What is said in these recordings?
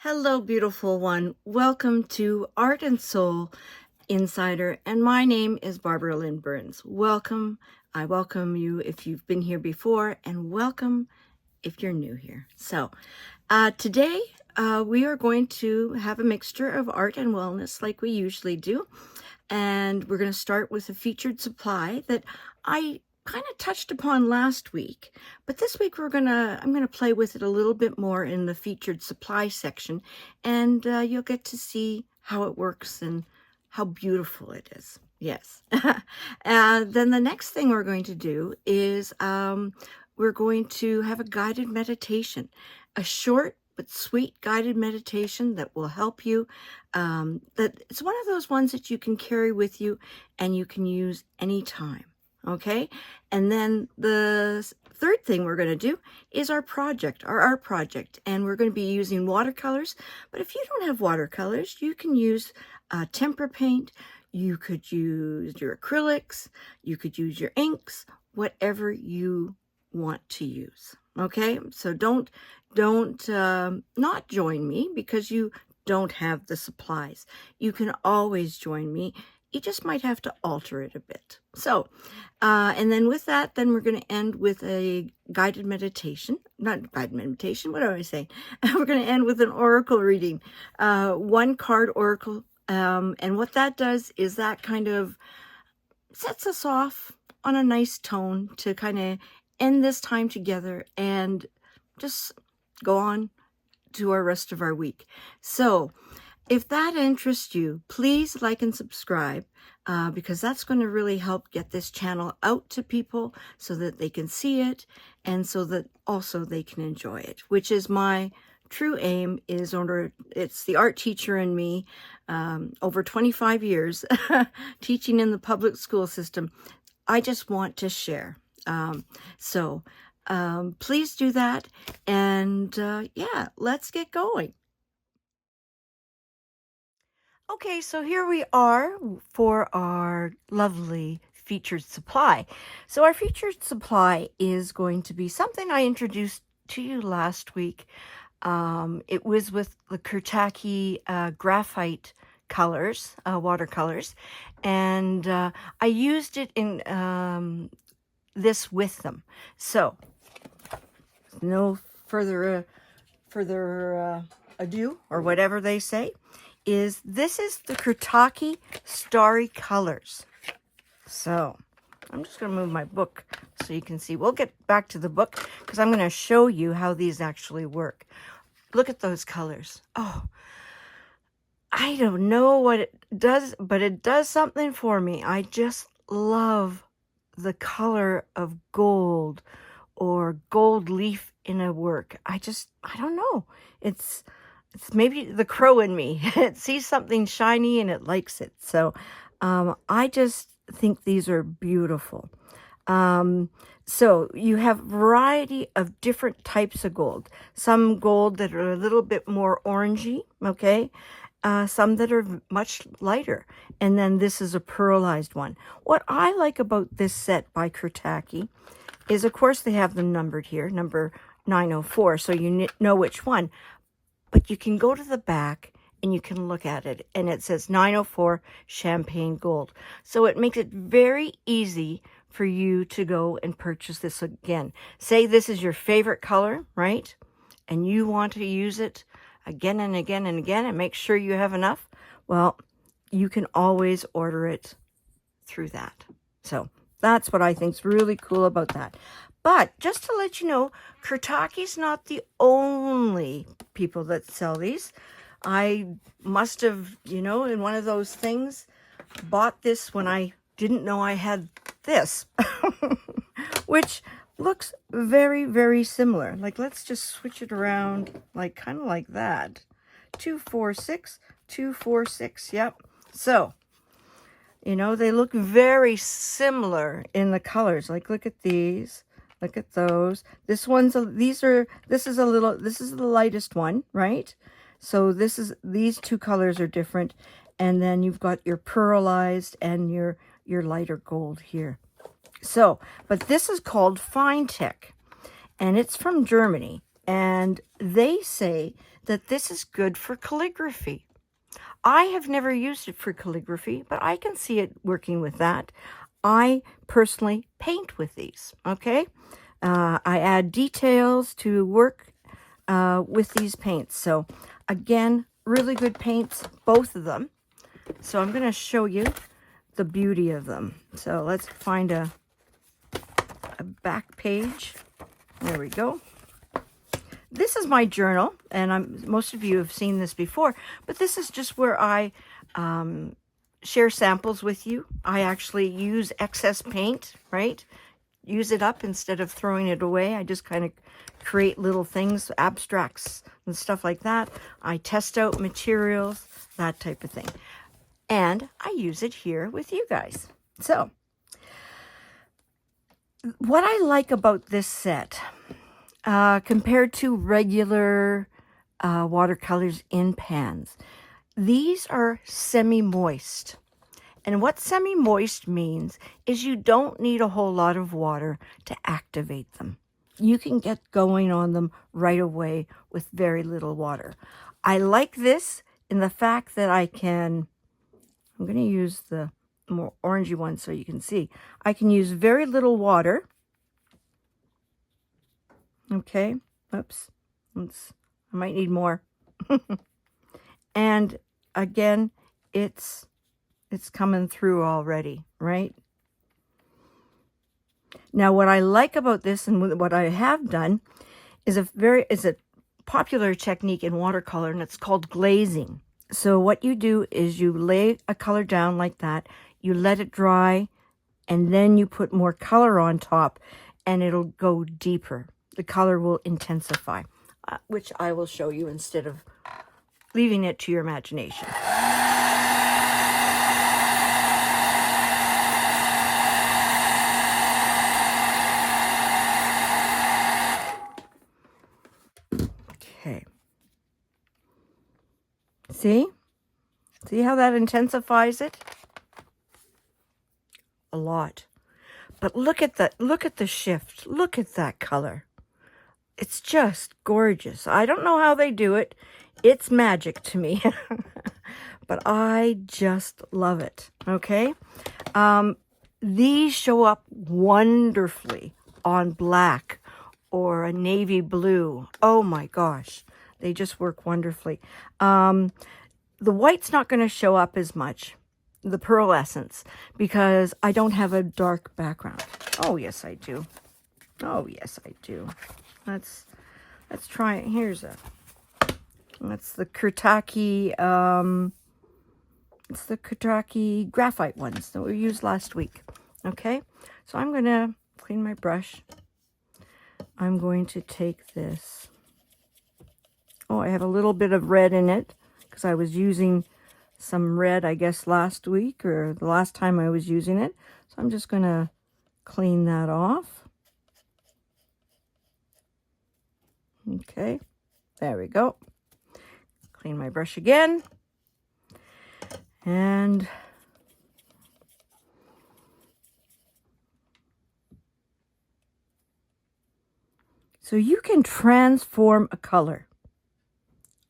Hello, beautiful one. Welcome to Art and Soul Insider, and my name is Barbara Lynn Burns. Welcome. I welcome you if you've been here before, and welcome if you're new here. Today we are going to have a mixture of art and wellness like we usually do, and we're going to start with a featured supply that I kind of touched upon last week, but this week I'm gonna play with it a little bit more in the featured supply section, and you'll get to see how it works and how beautiful it is. Yes. And then the next thing we're going to do is we're going to have a guided meditation, a short but sweet guided meditation that will help you. That it's one of those ones that you can carry with you and you can use anytime. Okay, and then the third thing we're going to do is our art project, and we're going to be using watercolors. But if you don't have watercolors, you can use tempera paint, you could use your acrylics, you could use your inks, whatever you want to use. Okay, so don't not join me because you don't have the supplies. You can always join me. You just might have to alter it a bit. So, and then with that, then we're going to end with a guided meditation. Not guided meditation, what do I say? We're going to end with an oracle reading, one card oracle. And what that does is that kind of sets us off on a nice tone to kind of end this time together and just go on to our rest of our week. So, if that interests you, please like and subscribe because that's going to really help get this channel out to people so that they can see it and so that also they can enjoy it, which is my true aim. It's the art teacher in me, over 25 years teaching in the public school system. I just want to share. Please do that. And yeah, let's get going. Okay, so here we are for our lovely featured supply. So our featured supply is going to be something I introduced to you last week. It was with the Kuretake graphite colors, watercolors, and I used it in this with them. So no further ado, or whatever they say. This is the Kuretake Starry colors. So I'm just going to move my book so you can see. We'll get back to the book because I'm going to show you how these actually work. Look at those colors. Oh, I don't know what it does, but it does something for me. I just love the color of gold or gold leaf in a work. I don't know. It's maybe the crow in me. It sees something shiny and it likes it. So I just think these are beautiful. So you have a variety of different types of gold. Some gold that are a little bit more orangey, okay? Some that are much lighter. And then this is a pearlized one. What I like about this set by Kuretake is, of course, they have them numbered here, number 904, so you know which one. But you can go to the back and you can look at it, and it says 904 Champagne Gold. So it makes it very easy for you to go and purchase this again. Say this is your favorite color, right? And you want to use it again and again and again and make sure you have enough. Well, you can always order it through that. So that's what I think is really cool about that. But just to let you know, Kuretake's not the only people that sell these. I must have, in one of those things, bought this when I didn't know I had this, which looks very, very similar. Like, let's just switch it around, like, kind of like that. 246, 246, yep. So, they look very similar in the colors. Like, look at these. Look at those. This is the lightest one, right? So these two colors are different. And then you've got your pearlized and your lighter gold here. So, but this is called FineTec, and it's from Germany. And they say that this is good for calligraphy. I have never used it for calligraphy, but I can see it working with that. I personally paint with these, okay? I add details to work with these paints. So again, really good paints, both of them. So I'm going to show you the beauty of them. So let's find a back page. There we go. This is my journal, and most of you have seen this before, but this is just where I share samples with you. I actually use excess paint, right? Use it up instead of throwing it away. I just kind of create little things, abstracts and stuff like that. I test out materials, that type of thing. And I use it here with you guys. So, what I like about this set, compared to regular watercolors in pans, these are semi-moist. And what semi-moist means is you don't need a whole lot of water to activate them. You can get going on them right away with very little water. I like this in the fact that I'm going to use the more orangey one so you can see. I can use very little water. Okay, oops, I might need more. And again, it's coming through already, right? Now, what I like about this and what I have done is a popular technique in watercolor, and it's called glazing. So what you do is you lay a color down like that, you let it dry, and then you put more color on top, and it'll go deeper. The color will intensify, which I will show you instead of leaving it to your imagination. Okay. See how that intensifies it? A lot. But look at the shift. Look at that color. It's just gorgeous. I don't know how they do it. It's magic to me. But I just love it. Okay? These show up wonderfully on black or a navy blue. Oh my gosh. They just work wonderfully. The white's not going to show up as much, the pearlescence, because I don't have a dark background. Oh, yes, I do. Oh, yes, I do. Let's try it. That's the Kuretake, it's the Kuretake graphite ones that we used last week. Okay, so I'm going to clean my brush. I'm going to take this. Oh, I have a little bit of red in it because I was using some red, I guess, last week or the last time I was using it. So I'm just going to clean that off. Okay, there we go. Clean my brush again. And so you can transform a color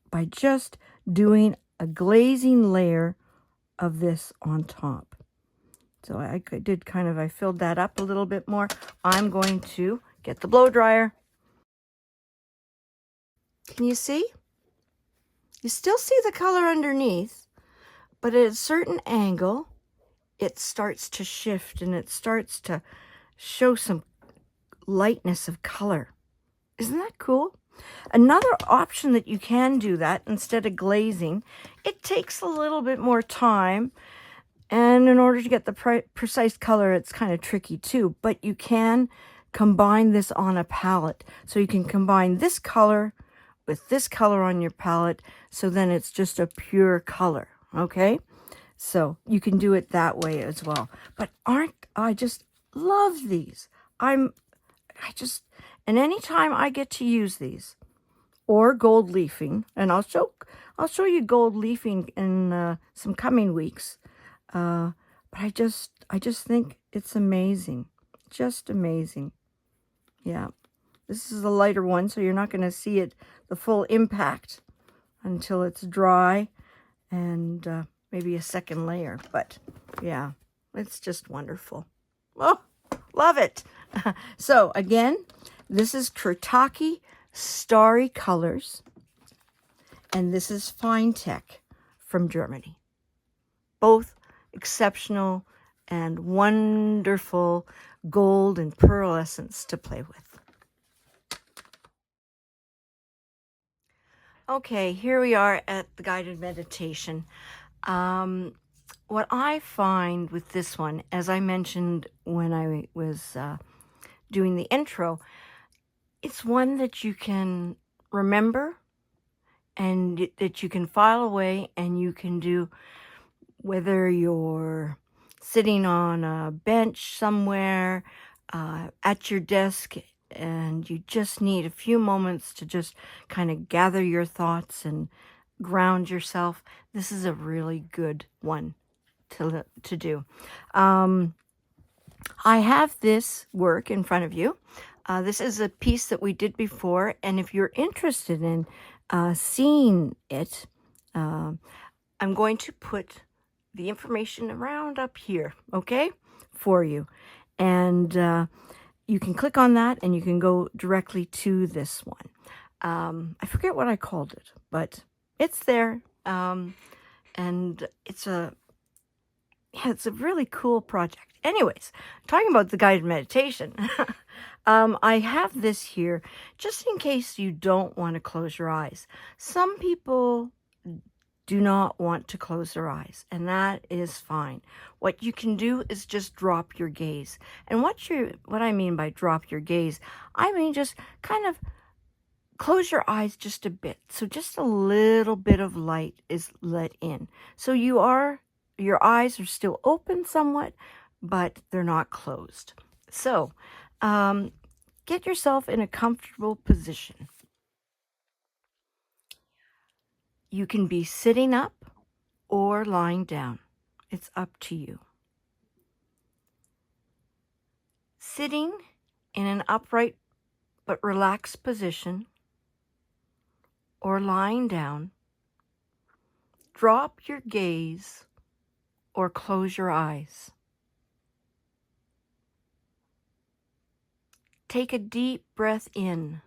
by just doing a glazing layer of this on top. So I filled that up a little bit more. I'm going to get the blow dryer. Can you see? You still see the color underneath, but at a certain angle, it starts to shift and it starts to show some lightness of color. Isn't that cool? Another option that you can do that instead of glazing, it takes a little bit more time. And in order to get the precise color, it's kind of tricky too. But you can combine this on a palette. So you can combine this color with this color on your palette. So then it's just a pure color. Okay? So you can do it that way as well. But I just love these. And anytime I get to use these, or gold leafing, and I'll show you gold leafing in some coming weeks. But I just think it's amazing, just amazing. Yeah, this is a lighter one, so you're not going to see the full impact. until it's dry, and maybe a second layer. But yeah, it's just wonderful. Oh, love it. So again, this is Kuretake Starry Colors, and this is FineTec from Germany. Both exceptional and wonderful gold and pearlescence to play with. Okay, here we are at the guided meditation. What I find with this one, as I mentioned when I was doing the intro, it's one that you can remember and that you can file away, and you can do whether you're sitting on a bench somewhere, at your desk, and you just need a few moments to just kind of gather your thoughts and ground yourself. This is a really good one to do. I have this work in front of you. This is a piece that we did before, and if you're interested in seeing it, I'm going to put the information around up here, okay, for you. And you can click on that and you can go directly to this one. I forget what I called it, but it's there. And it's a really cool project. Anyways, talking about the guided meditation, I have this here just in case you don't want to close your eyes. Some people do not want to close their eyes, and that is fine. What you can do is just drop your gaze. And what I mean by drop your gaze, I mean just kind of close your eyes just a bit. So just a little bit of light is let in. So your eyes are still open somewhat, but they're not closed. So get yourself in a comfortable position. You can be sitting up or lying down. It's up to you. Sitting in an upright but relaxed position or lying down, drop your gaze or close your eyes. Take a deep breath in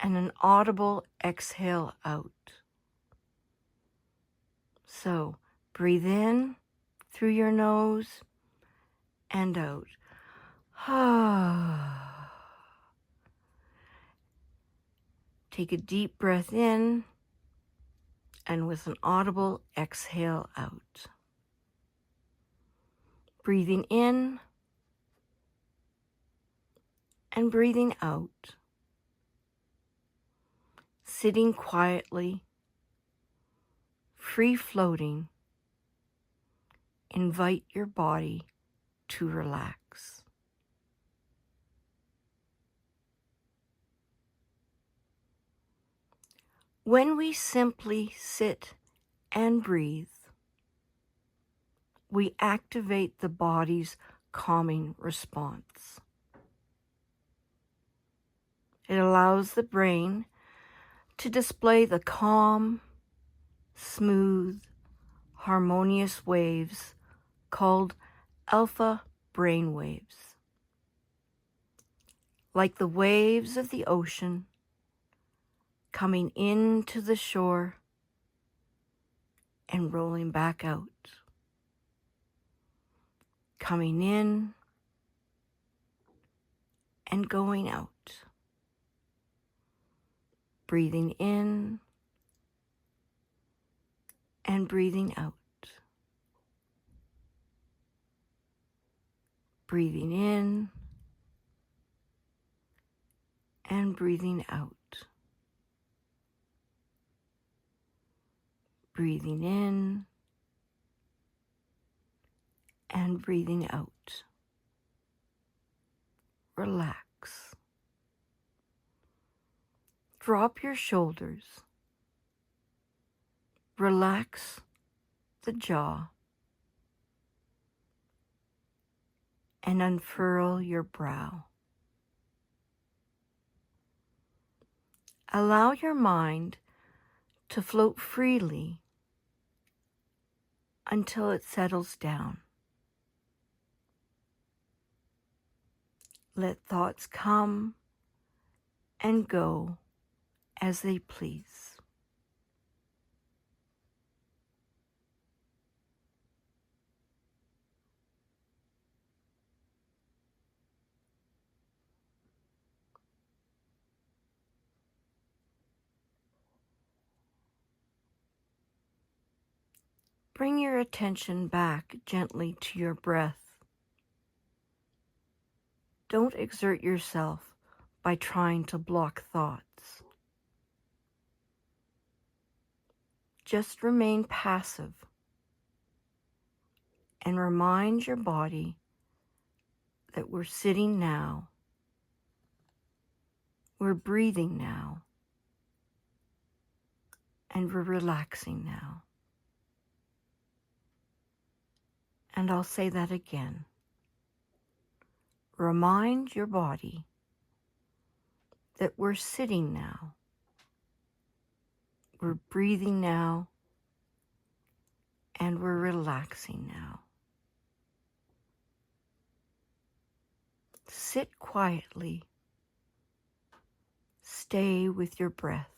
and an audible exhale out. So breathe in through your nose and out. Take a deep breath in and with an audible exhale out. Breathing in and breathing out. Sitting quietly, free floating. Invite your body to relax. When we simply sit and breathe, we activate the body's calming response. It allows the brain to display the calm, smooth, harmonious waves called alpha brain waves. Like the waves of the ocean coming into the shore and rolling back out. Coming in and going out. Breathing in and breathing out. Breathing in and breathing out. Breathing in and breathing out. Relax. Drop your shoulders. Relax the jaw. And unfurl your brow. Allow your mind to float freely until it settles down. Let thoughts come and go as they please. Bring your attention back gently to your breath. Don't exert yourself by trying to block thoughts. Just remain passive and remind your body that we're sitting now, we're breathing now, and we're relaxing now. And I'll say that again. Remind your body that we're sitting now, we're breathing now, and we're relaxing now. Sit quietly. Stay with your breath.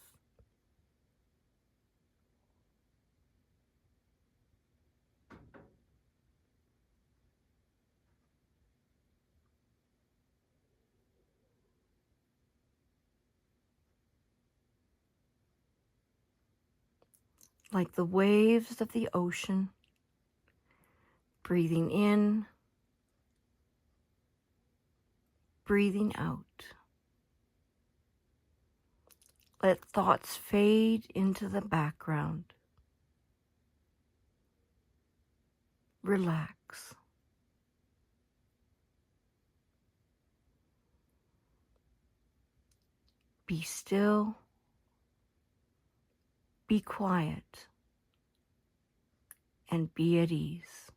Like the waves of the ocean, breathing in, breathing out. Let thoughts fade into the background. Relax. Be still. Be quiet. And be at ease.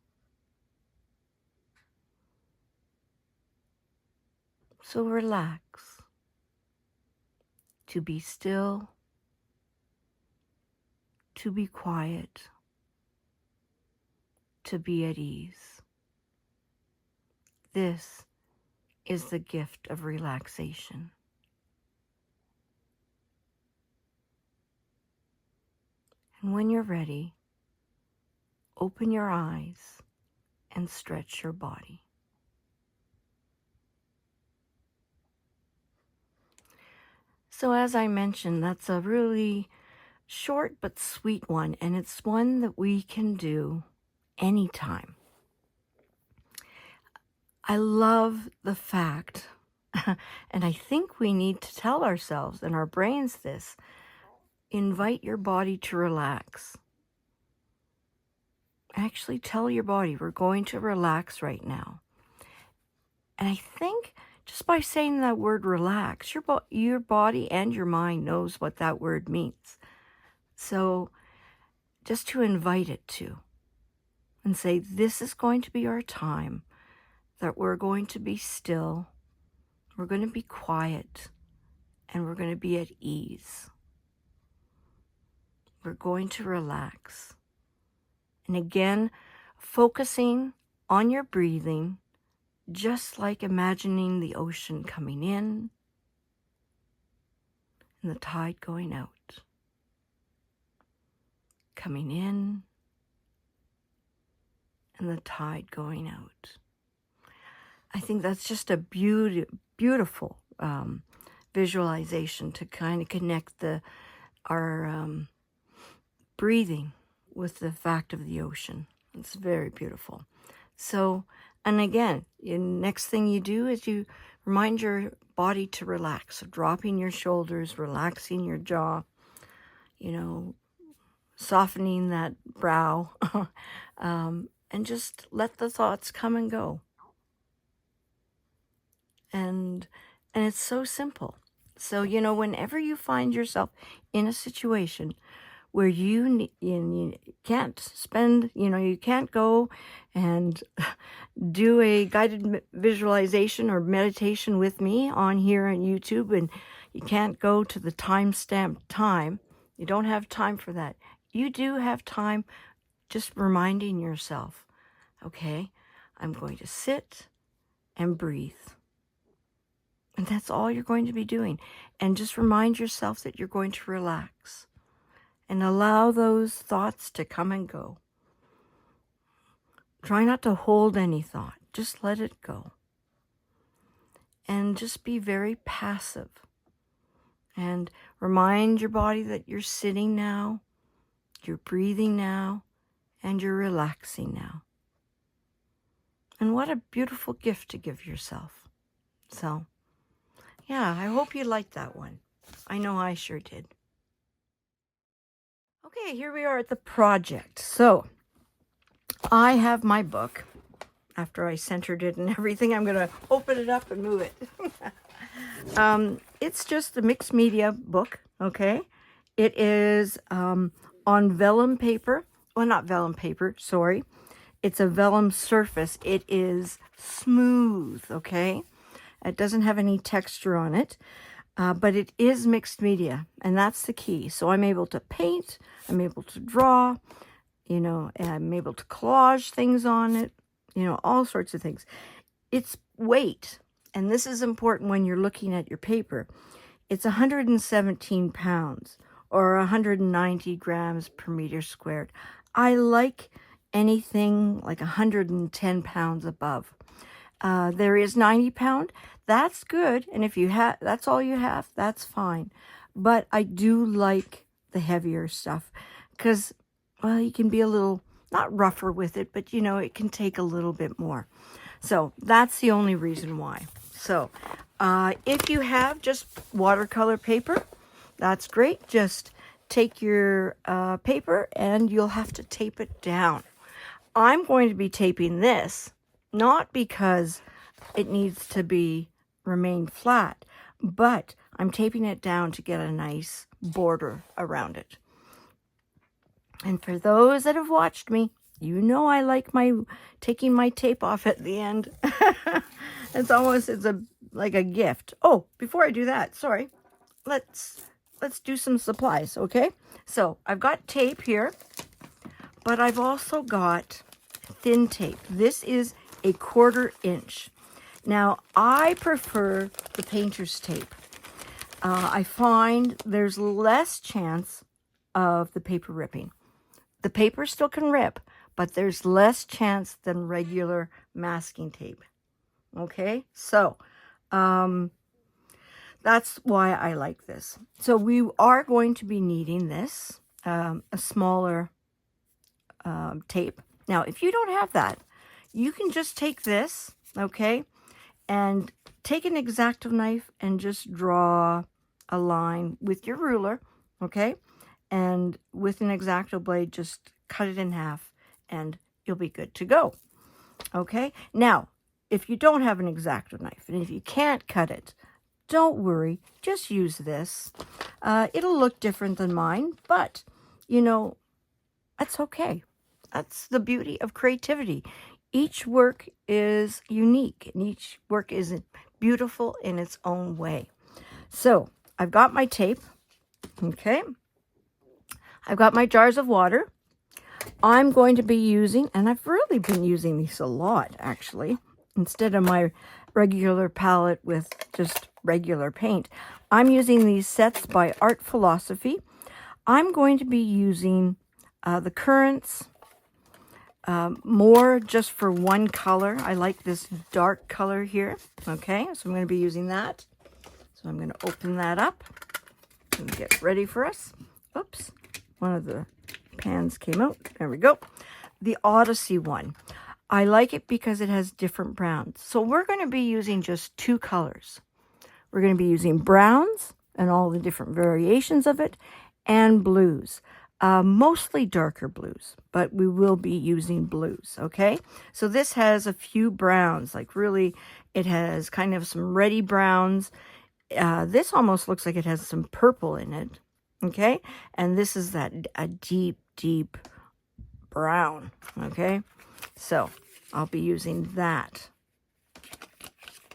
So relax. To be still. To be quiet. To be at ease. This is the gift of relaxation. And when you're ready, open your eyes and stretch your body. So as I mentioned, that's a really short but sweet one, and it's one that we can do anytime. I love the fact, and I think we need to tell ourselves and our brains this, invite your body to relax. Actually tell your body, we're going to relax right now. And I think just by saying that word relax, your body and your mind knows what that word means. So just to invite it to and say, this is going to be our time, that we're going to be still, we're going to be quiet, and we're going to be at ease. We're going to relax. And again, focusing on your breathing, just like imagining the ocean coming in and the tide going out. Coming in and the tide going out. I think that's just a beautiful visualization to kind of connect our breathing with the fact of the ocean. It's very beautiful. So, and again, the next thing you do is you remind your body to relax. So dropping your shoulders, relaxing your jaw, softening that brow, and just let the thoughts come and go. And it's so simple. So, whenever you find yourself in a situation where you can't spend, you can't go and do a guided visualization or meditation with me on here on YouTube, and you can't go to the timestamped time, You don't have time for that. You do have time just reminding yourself, okay, I'm going to sit and breathe. And that's all you're going to be doing. And just remind yourself that you're going to relax and allow those thoughts to come and go. Try not to hold any thought. Just let it go. And just be very passive. And remind your body that you're sitting now, you're breathing now, and you're relaxing now. And what a beautiful gift to give yourself. So, yeah, I hope you liked that one. I know I sure did. Okay, here we are at the project. So, I have my book. After I centered it and everything, I'm going to open it up and move it. It's just a mixed media book, okay? It is on vellum paper. Well, not vellum paper, sorry. It's a vellum surface. It is smooth, okay? It doesn't have any texture on it, but it is mixed media, and that's the key. So I'm able to paint, I'm able to draw, you know, and I'm able to collage things on it, you know, all sorts of things. Its weight, and this is important when you're looking at your paper, it's 117 pounds or 190 grams per meter squared. I like anything like 110 pounds above. There is 90 pound. That's good. And if you have, that's all you have, that's fine. But I do like the heavier stuff because, well, you can be a little, not rougher with it, but you know, it can take a little bit more. So that's the only reason why. So if you have just watercolor paper, that's great. Just take your paper and you'll have to tape it down. I'm going to be taping this, not because it needs to remain flat, but I'm taping it down to get a nice border around it. And for those that have watched me, you know I like taking my tape off at the end. It's like a gift. Oh, before I do that, sorry, let's do some supplies, okay? So I've got tape here, but I've also got thin tape. This is a 1/4 inch. Now, I prefer the painter's tape. I find there's less chance of the paper ripping. The paper still can rip, but there's less chance than regular masking tape. Okay, so that's why I like this. So we are going to be needing this, a smaller tape. Now, if you don't have that, you can just take this, okay, and take an X-Acto knife and just draw a line with your ruler, okay, and with an X-Acto blade, just cut it in half and you'll be good to go. Okay, now, if you don't have an X-Acto knife and if you can't cut it, don't worry, just use this. It'll look different than mine, but, you know, that's okay. That's the beauty of creativity. Each work is unique and each work is beautiful in its own way. So I've got my tape, okay? I've got my jars of water. I'm going to be using, and I've really been using these a lot actually, instead of my regular palette with just regular paint. I'm using these sets by Art Philosophy. I'm going to be using the Currents, more just for one color. I like this dark color here. Okay, so I'm going to be using that. So I'm going to open that up and get ready for us. Oops, one of the pans came out. There we go. The Odyssey one. I like it because it has different browns. So we're going to be using just 2 colors. We're going to be using browns and all the different variations of it, and blues. Mostly darker blues, but we will be using blues, okay? So this has a few browns, like really, it has kind of some reddy browns. This almost looks like it has some purple in it, okay? And this is a deep, deep brown, okay? So I'll be using that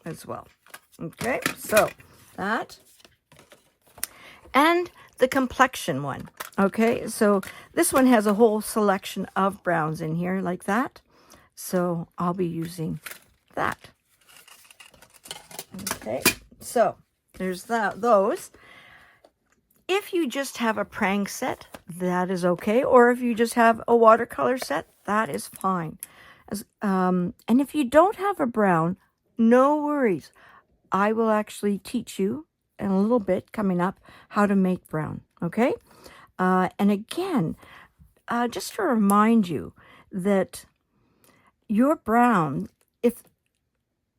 as well, okay? So that. And the complexion one. Okay, so this one has a whole selection of browns in here like that. So I'll be using that. Okay, so there's those. If you just have a prang set, that is okay. Or if you just have a watercolor set, that is fine. And if you don't have a brown, no worries. I will actually teach you in a little bit coming up how to make brown, okay? And again, just to remind you that your brown,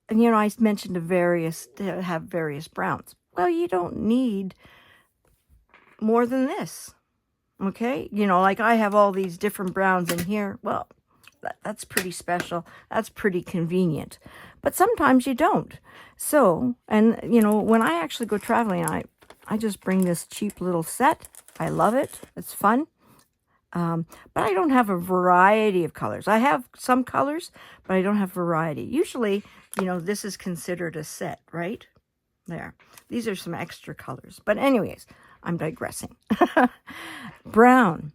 and you know, I mentioned to have various browns. Well, you don't need more than this, okay? You know, like I have all these different browns in here. Well, that's pretty special. That's pretty convenient. But sometimes you don't. So, and you know, when I actually go traveling, I just bring this cheap little set. I love it. It's fun. But I don't have a variety of colors. I have some colors, but I don't have variety. Usually, you know, this is considered a set, right? There. These are some extra colors. But anyways, I'm digressing. Brown.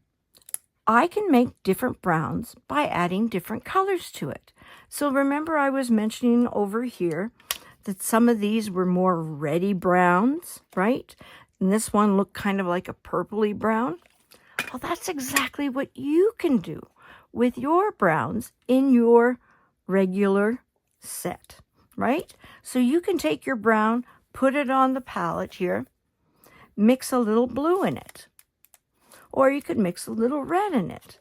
I can make different browns by adding different colors to it. So remember I was mentioning over here that some of these were more reddy browns, right? And this one looked kind of like a purpley brown. Well, that's exactly what you can do with your browns in your regular set, right? So you can take your brown, put it on the palette here, mix a little blue in it. Or you could mix a little red in it.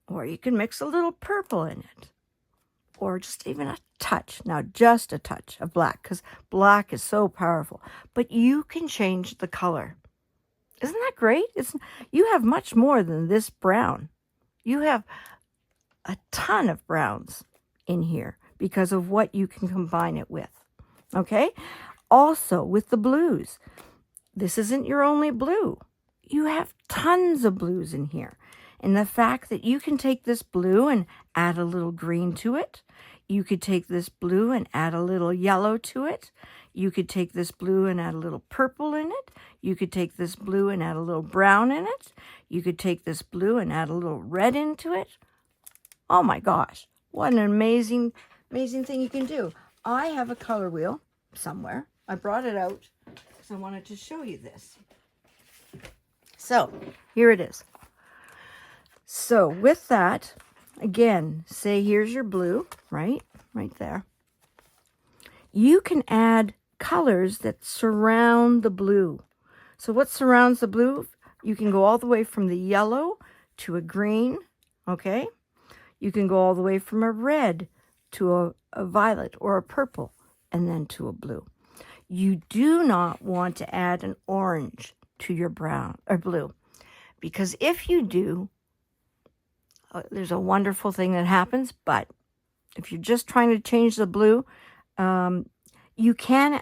Or you can mix a little purple in it. Or just even a touch. Now, just a touch of black, because black is so powerful. But you can change the color. Isn't that great? You have much more than this brown. You have a ton of browns in here because of what you can combine it with. Okay? Also, with the blues, this isn't your only blue. You have tons of blues in here. And the fact that you can take this blue and add a little green to it. You could take this blue and add a little yellow to it. You could take this blue and add a little purple in it. You could take this blue and add a little brown in it. You could take this blue and add a little red into it. Oh my gosh, what an amazing, amazing thing you can do. I have a color wheel somewhere. I brought it out because I wanted to show you this. So here it is. So with that, again, say here's your blue, right there. You can add colors that surround the blue. So what surrounds the blue? You can go all the way from the yellow to a green, okay? You can go all the way from a red to a violet or a purple and then to a blue. You do not want to add an orange to your brown or blue, because if you do, there's a wonderful thing that happens. But if you're just trying to change the blue, you can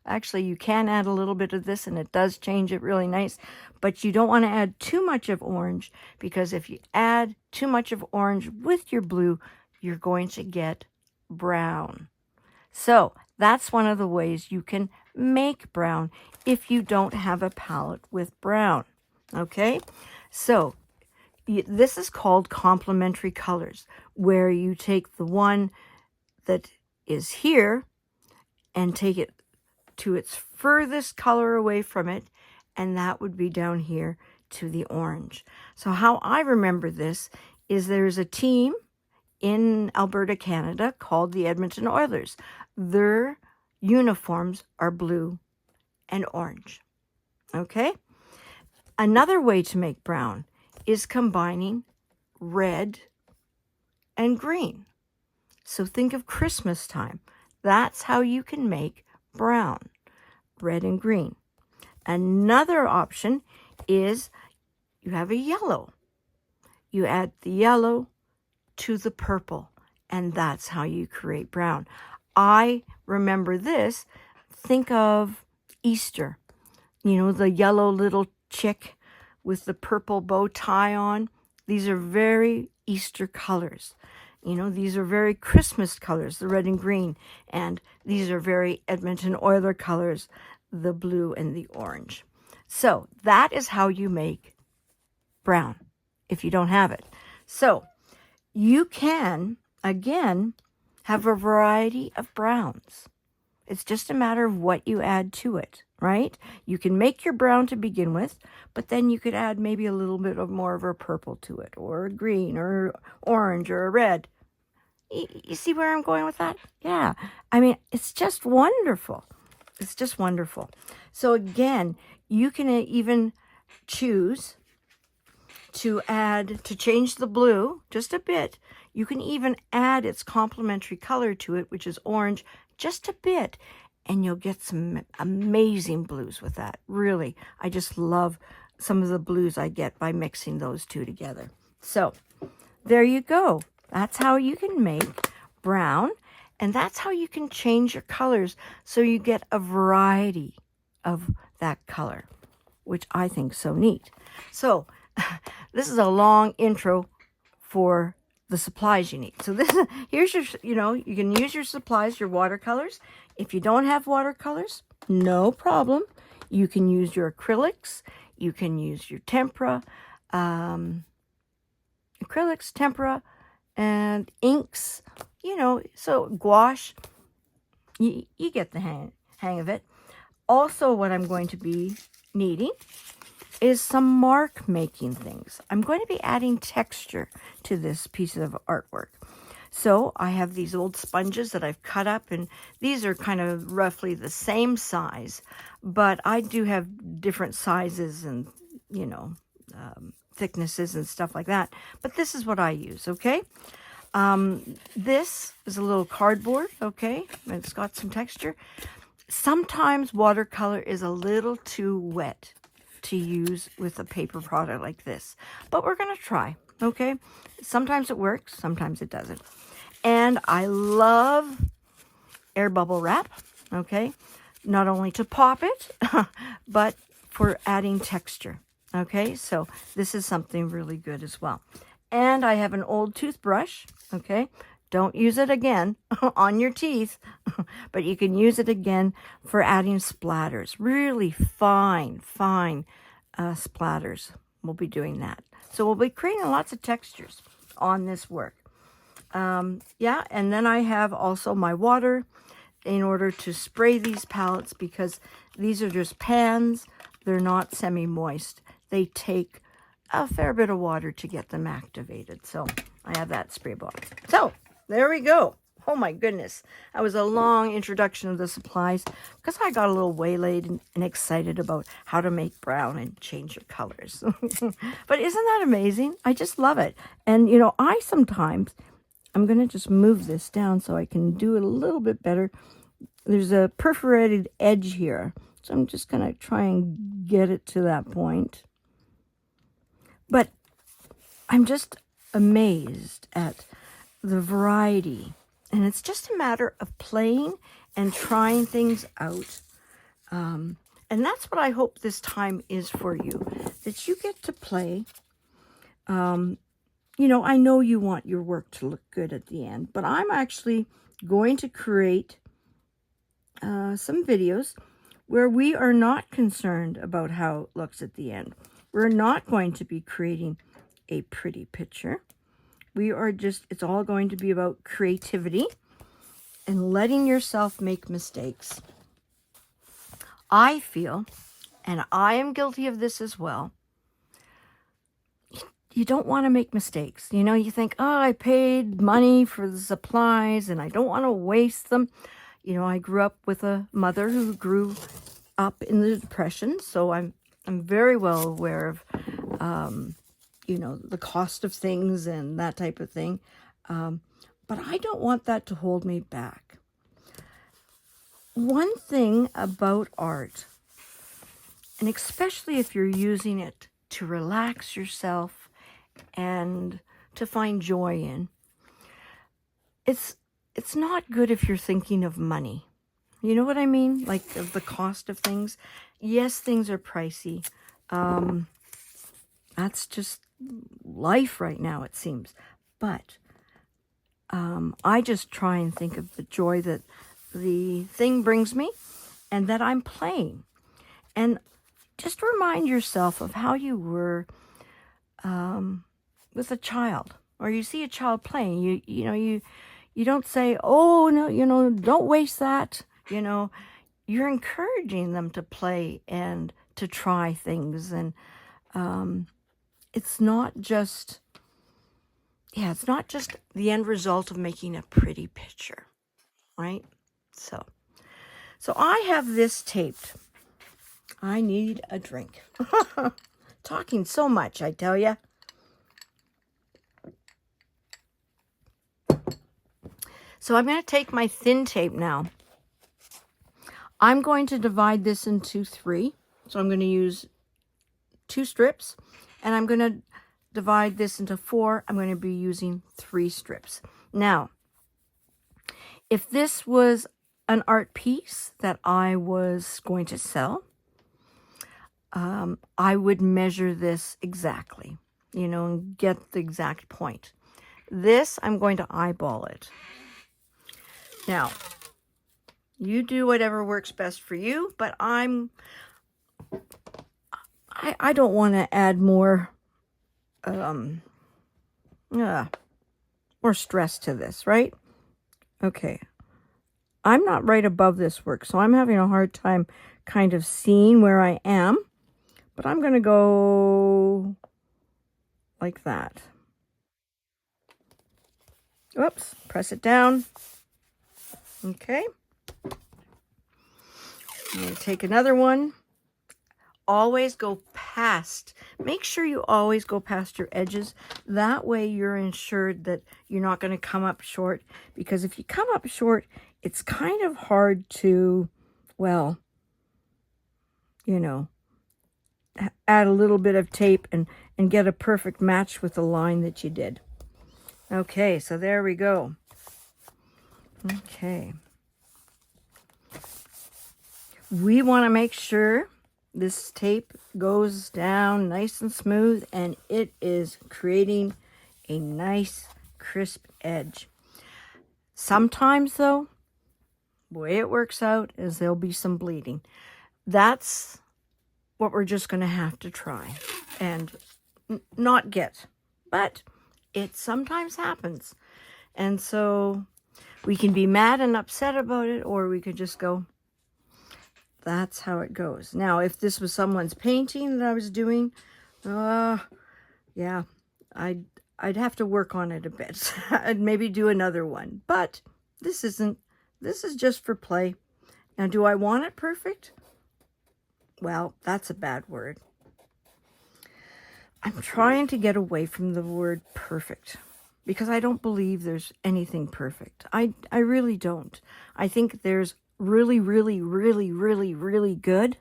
add a little bit of this and it does change it really nice, but you don't want to add too much of orange, because if you add too much of orange with your blue, you're going to get brown. So that's one of the ways you can make brown if you don't have a palette with brown. Okay, so this is called complementary colors, where you take the one that is here and take it to its furthest color away from it, and that would be down here to the orange. So how I remember this is there's a team in Alberta, Canada called the Edmonton Oilers. Their uniforms are blue and orange. Okay? Another way to make brown is combining red and green. So think of Christmas time. That's how you can make brown, red and green. Another option is you have a yellow. You add the yellow to the purple, and that's how you create brown. I remember this. Think of Easter. You know, the yellow little chick with the purple bow tie on. These are very Easter colors. You know, these are very Christmas colors, the red and green. And these are very Edmonton Oiler colors, the blue and the orange. So that is how you make brown if you don't have it. So you can, again, have a variety of browns. It's just a matter of what you add to it, right? You can make your brown to begin with, but then you could add maybe a little bit of more of a purple to it, or a green, or orange, or a red. You see where I'm going with that? Yeah. I mean, it's just wonderful. It's just wonderful. So again, you can even choose to change the blue just a bit. You can even add its complementary color to it, which is orange, just a bit, and you'll get some amazing blues with that. Really, I just love some of the blues I get by mixing those two together. So there you go. That's how you can make brown, and that's how you can change your colors so you get a variety of that color, which I think is so neat. So this is a long intro for the supplies you need. So here's your, you can use your supplies, your watercolors. If you don't have watercolors, no problem. You can use your acrylics. You can use your tempera, acrylics, tempera, and inks, so gouache. You get the hang of it. Also, what I'm going to be needing is some mark making things. I'm going to be adding texture to this piece of artwork. So I have these old sponges that I've cut up, and these are kind of roughly the same size, but I do have different sizes and, thicknesses and stuff like that. But this is what I use, okay? This is a little cardboard, okay? It's got some texture. Sometimes watercolor is a little too wet to use with a paper product like this, but we're going to try, okay? Sometimes it works, sometimes it doesn't. And I love air bubble wrap, okay? Not only to pop it, but for adding texture, okay? So this is something really good as well. And I have an old toothbrush, okay? Don't use it again on your teeth, but you can use it again for adding splatters. Really fine splatters. We'll be doing that. So we'll be creating lots of textures on this work. Yeah, and then I have also my water in order to spray these palettes, because these are just pans. They're not semi-moist. They take a fair bit of water to get them activated. So I have that spray bottle. So there we go. Oh my goodness. That was a long introduction of the supplies because I got a little waylaid and excited about how to make brown and change your colors. But isn't that amazing? I just love it. And I'm going to just move this down so I can do it a little bit better. There's a perforated edge here. So I'm just going to try and get it to that point. But I'm just amazed at the variety. And it's just a matter of playing and trying things out. And that's what I hope this time is for you, that you get to play. I know you want your work to look good at the end, but I'm actually going to create some videos where we are not concerned about how it looks at the end. We're not going to be creating a pretty picture. It's all going to be about creativity and letting yourself make mistakes. I feel, and I am guilty of this as well, you don't want to make mistakes. You think, I paid money for the supplies and I don't want to waste them. I grew up with a mother who grew up in the Depression, so I'm very well aware of the cost of things and that type of thing. But I don't want that to hold me back. One thing about art, and especially if you're using it to relax yourself and to find joy in, it's not good if you're thinking of money. You know what I mean? Like of the cost of things. Yes, things are pricey. That's just life right now, it seems. But I just try and think of the joy that the thing brings me and that I'm playing. And just remind yourself of how you were with a child, or you see a child playing. You don't say, "Oh no, don't waste that." You're encouraging them to play and to try things, and it's not just the end result of making a pretty picture, right? So I have this taped. I need a drink. Talking so much, I tell you. So I'm going to take my thin tape now. I'm going to divide this into 3. So I'm going to use 2 strips, and I'm going to divide this into 4. I'm going to be using 3 strips. Now, if this was an art piece that I was going to sell, I would measure this exactly, and get the exact point. This, I'm going to eyeball it. Now, you do whatever works best for you, but I don't want to add more stress to this, right? Okay. I'm not right above this work, so I'm having a hard time kind of seeing where I am, but I'm going to go like that. Oops, press it down. Okay. I'm going to take another one. Always go past. Make sure you always go past your edges. That way you're ensured that you're not going to come up short. Because if you come up short, it's kind of hard to, well, add a little bit of tape and get a perfect match with the line that you did. Okay, so there we go. Okay. We want to make sure this tape goes down nice and smooth, and it is creating a nice crisp edge. Sometimes though, the way it works out is there'll be some bleeding. That's what we're just going to have to try and not get, but it sometimes happens. And so we can be mad and upset about it, or we could just go, that's how it goes. Now, if this was someone's painting that I was doing, yeah, I'd have to work on it a bit. I'd maybe do another one. But this is just for play. Now, do I want it perfect? Well, that's a bad word. I'm trying to get away from the word perfect, because I don't believe there's anything perfect. I really don't. I think there's really, really, really, really, really good.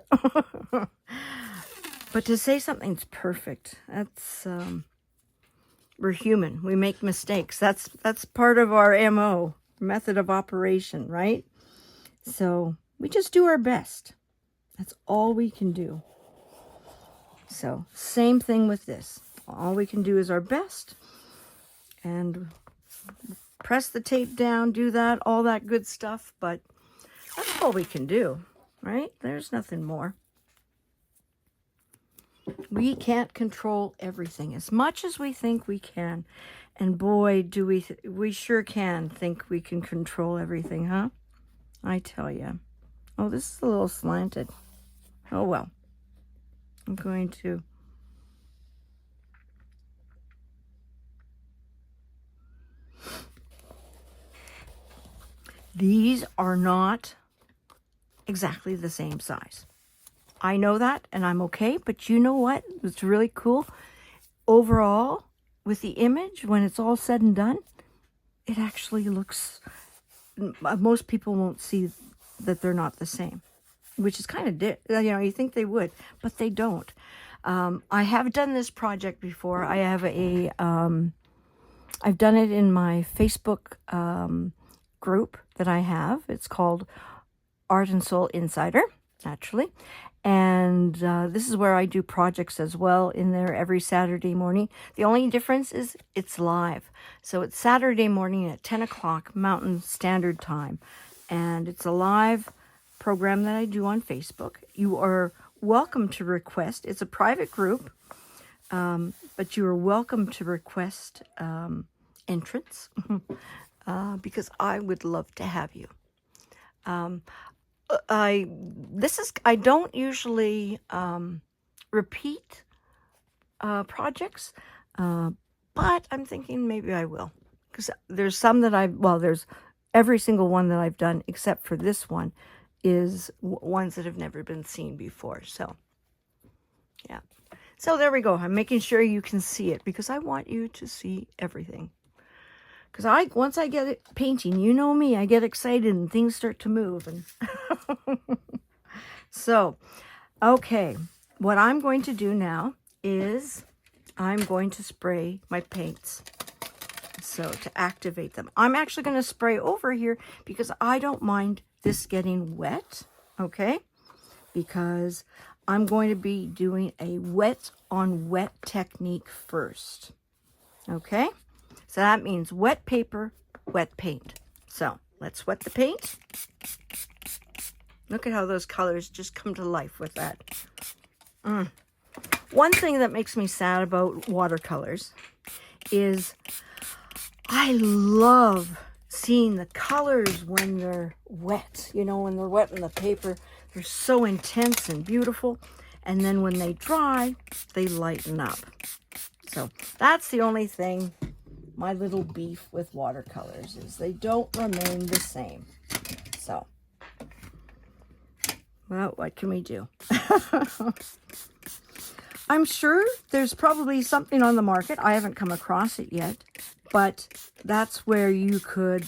But to say something's perfect, that's we're human. We make mistakes. That's part of our MO, method of operation, right? So we just do our best. That's all we can do. So same thing with this. All we can do is our best, and press the tape down, do that, all that good stuff, but that's all we can do, right? There's nothing more. We can't control everything as much as we think we can. And boy, do we sure can think we can control everything, huh? I tell you. Oh, this is a little slanted. Oh, well. I'm going to... These are not exactly the same size. I know that, and I'm okay, but you know what? It's really cool. Overall, with the image, when it's all said and done, it actually looks... Most people won't see that they're not the same, which is kind of... you think they would, but they don't. I have done this project before. I have I've done it in my Facebook group that I have. It's called Art and Soul Insider, naturally. And this is where I do projects as well in there every Saturday morning. The only difference is it's live. So it's Saturday morning at 10 o'clock Mountain Standard Time. And it's a live program that I do on Facebook. You are welcome to request. It's a private group, but you are welcome to request entrance because I would love to have you. I don't usually repeat projects, but I'm thinking maybe I will, because there's some that there's every single one that I've done except for this one is ones that have never been seen before. So yeah, so there we go. I'm making sure you can see it because I want you to see everything. Because once I get it painting, you know me, I get excited and things start to move. And so, okay, what I'm going to do now is I'm going to spray my paints. So to activate them, I'm actually going to spray over here because I don't mind this getting wet, okay? Because I'm going to be doing a wet on wet technique first, okay? So that means wet paper, wet paint. So let's wet the paint. Look at how those colors just come to life with that. One thing that makes me sad about watercolors is I love seeing the colors when they're wet. You know, when they're wet in the paper, they're so intense and beautiful. And then when they dry, they lighten up. So that's the only thing, my little beef with watercolors, is they don't remain the same. So, well, what can we do? I'm sure there's probably something on the market. I haven't come across it yet, but that's where you could,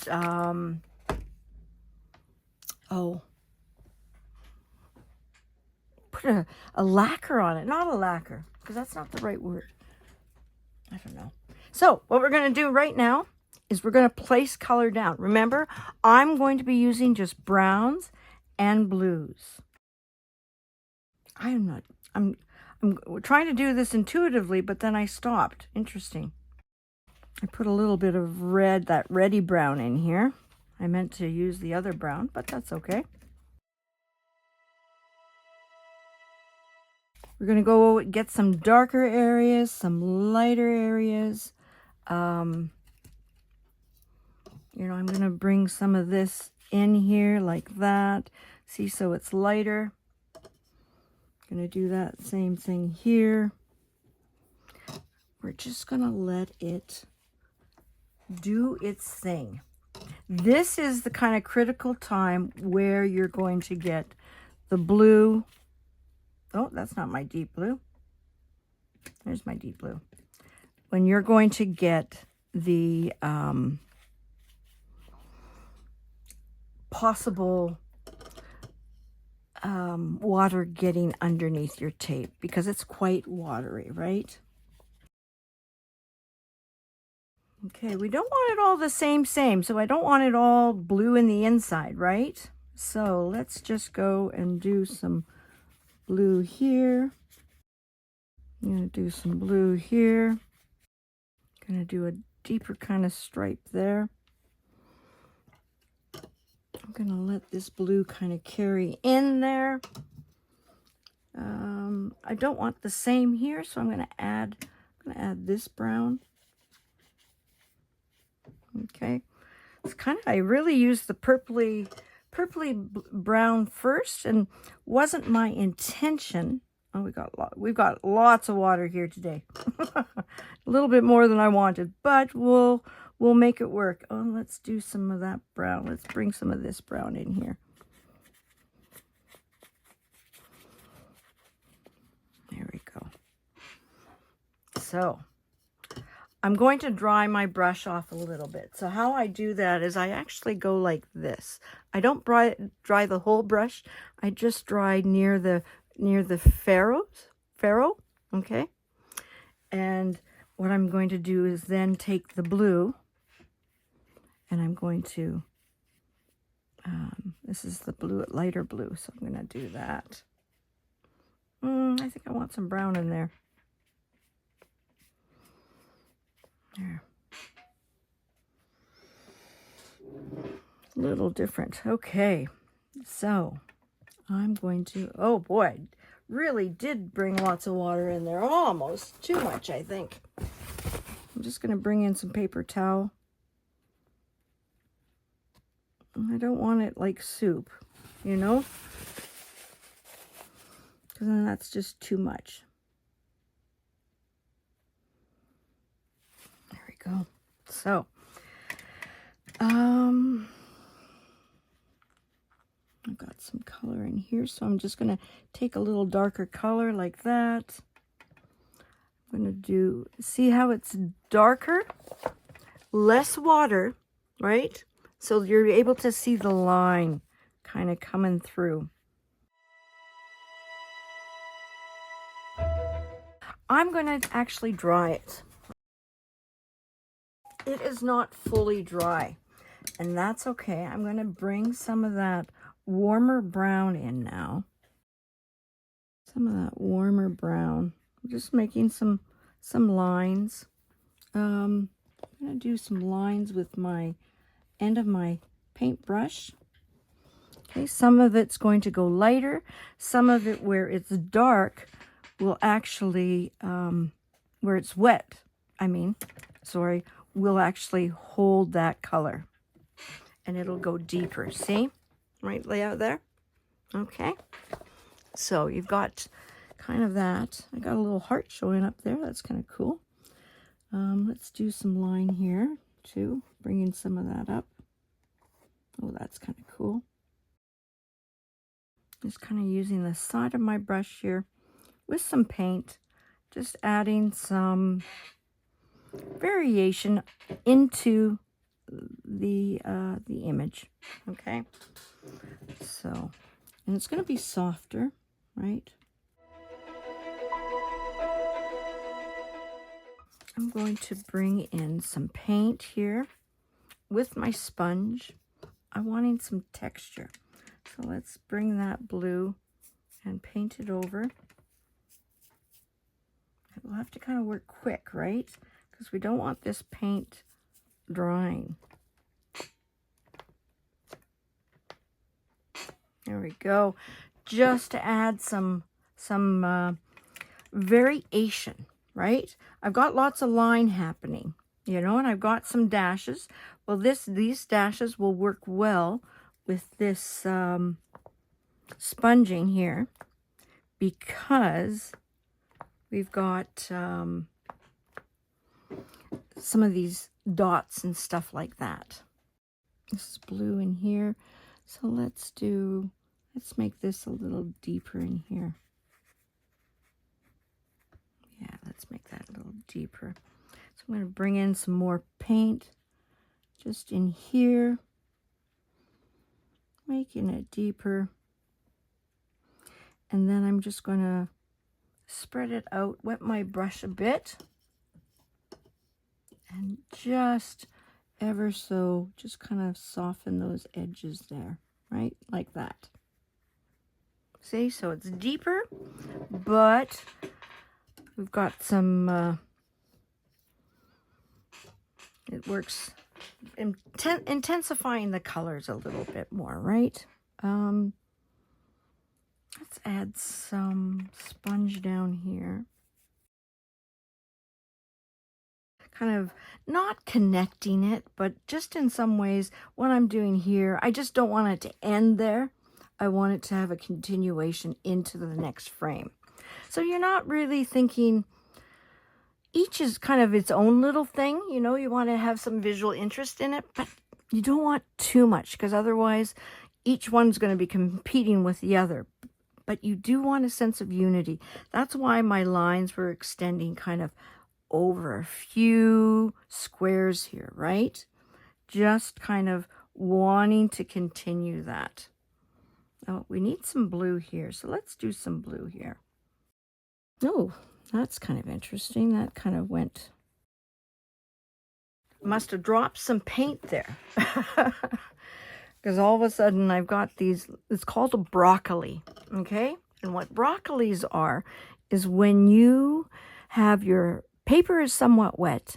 put a lacquer on it. Not a lacquer, because that's not the right word. I don't know. So what we're going to do right now is we're going to place color down. Remember, I'm going to be using just browns and blues. I'm trying to do this intuitively, but then I stopped. Interesting. I put a little bit of red, that reddy brown in here. I meant to use the other brown, but that's okay. We're going to go get some darker areas, some lighter areas. You know, I'm going to bring some of this in here like that. See, so it's lighter. Going to do that same thing here. We're just going to let it do its thing. This is the kind of critical time where you're going to get the blue. Oh, that's not my deep blue. There's my deep blue. When you're going to get the possible water getting underneath your tape, because it's quite watery, right? Okay, we don't want it all the same, so I don't want it all blue in the inside, right? So let's just go and do some blue here. I'm going to do some blue here. Going to do a deeper kind of stripe there. I'm going to let this blue kind of carry in there. I don't want the same here, so I'm going to add this brown. Okay, it's kind of, I really used the purpley brown first, and wasn't my intention. Oh, we've got lots of water here today. A little bit more than I wanted, but we'll make it work. Oh, let's do some of that brown. Let's bring some of this brown in here. There we go. So I'm going to dry my brush off a little bit. So how I do that is I actually go like this. I don't dry the whole brush. I just dry near the ferrule, okay? And what I'm going to do is then take the blue, and I'm going to, this is the blue, lighter blue, so I'm going to do that. I think I want some brown in there. There. A little different. Okay, so I'm going to, oh boy, really did bring lots of water in there. Almost too much, I think. I'm just going to bring in some paper towel. I don't want it like soup, you know? Because then that's just too much. There we go. So, I've got some color in here, so I'm just going to take a little darker color like that. I'm going to see how it's darker, less water, right? So you're able to see the line kind of coming through. I'm going to actually dry it. It is not fully dry, and that's okay. I'm going to bring some of that warmer brown in now. Some of that warmer brown. I'm just making some lines. I'm going to do some lines with my end of my paintbrush. Okay, some of it's going to go lighter. Some of it where it's dark will actually, where it's wet, will actually hold that color. And it'll go deeper. See? Right layout there? Okay. So you've got kind of that. I got a little heart showing up there. That's kind of cool. Let's do some line here too. Bringing some of that up. Oh, that's kind of cool. Just kind of using the side of my brush here with some paint. Just adding some variation into the image. Okay. So, and it's going to be softer, right? I'm going to bring in some paint here with my sponge. I'm wanting some texture. So let's bring that blue and paint it over. We'll have to kind of work quick, right? Because we don't want this paint drying. There we go. Just to add some variation, right? I've got lots of line happening, you know, and I've got some dashes. Well, these dashes will work well with this sponging here because we've got some of these dots and stuff like that. This is blue in here. So let's make this a little deeper in here. Yeah, let's make that a little deeper. So I'm going to bring in some more paint just in here, making it deeper. And then I'm just going to spread it out, wet my brush a bit, and just ever so, just kind of soften those edges there, right? Like that. See, so it's deeper, but we've got some, it works intensifying the colors a little bit more, right? Let's add some sponge down here. Kind of not connecting it, but just in some ways, what I'm doing here, I just don't want it to end there. I want it to have a continuation into the next frame. So you're not really thinking, each is kind of its own little thing, you know, you want to have some visual interest in it, but you don't want too much because otherwise each one's going to be competing with the other. But you do want a sense of unity. That's why my lines were extending kind of over a few squares here, right? Just kind of wanting to continue that. Oh, we need some blue here, so let's do some blue here. Oh, that's kind of interesting. That kind of went... Must have dropped some paint there. Because all of a sudden I've got these, it's called a broccoli, okay? And what broccolis are is when you have your paper is somewhat wet,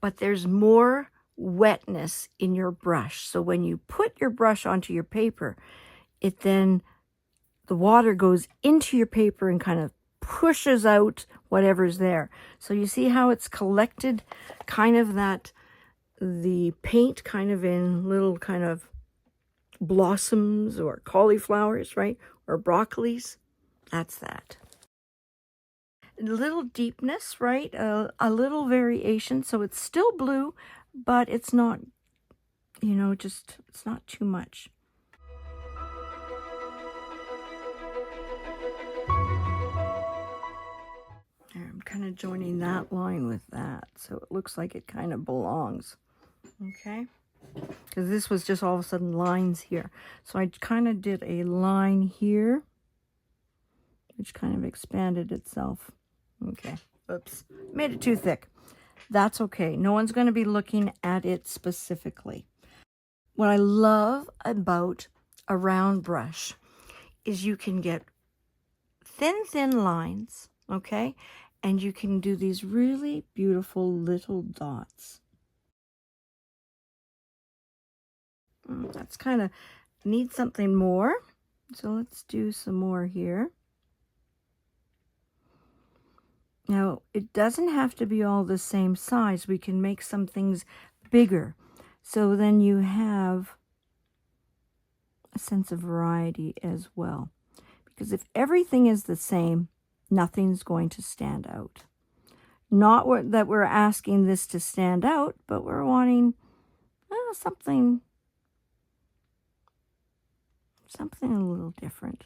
but there's more wetness in your brush. So when you put your brush onto your paper, it then the water goes into your paper and kind of pushes out whatever's there. So you see how it's collected kind of that, the paint kind of in little kind of blossoms or cauliflowers, right? Or broccolis. That's that. A little deepness, right? A little variation. So it's still blue, but it's not, you know, just, it's not too much. There, I'm kind of joining that line with that. So it looks like it kind of belongs. Okay. Because this was just all of a sudden lines here. So I kind of did a line here, which kind of expanded itself. Okay. Oops. Made it too thick. That's okay. No one's going to be looking at it specifically. What I love about a round brush is you can get thin lines, okay? And you can do these really beautiful little dots. That's kind of, need something more. So let's do some more here. Now, it doesn't have to be all the same size. We can make some things bigger. So then you have a sense of variety as well. Because if everything is the same, nothing's going to stand out. Not that we're asking this to stand out, but we're wanting something a little different.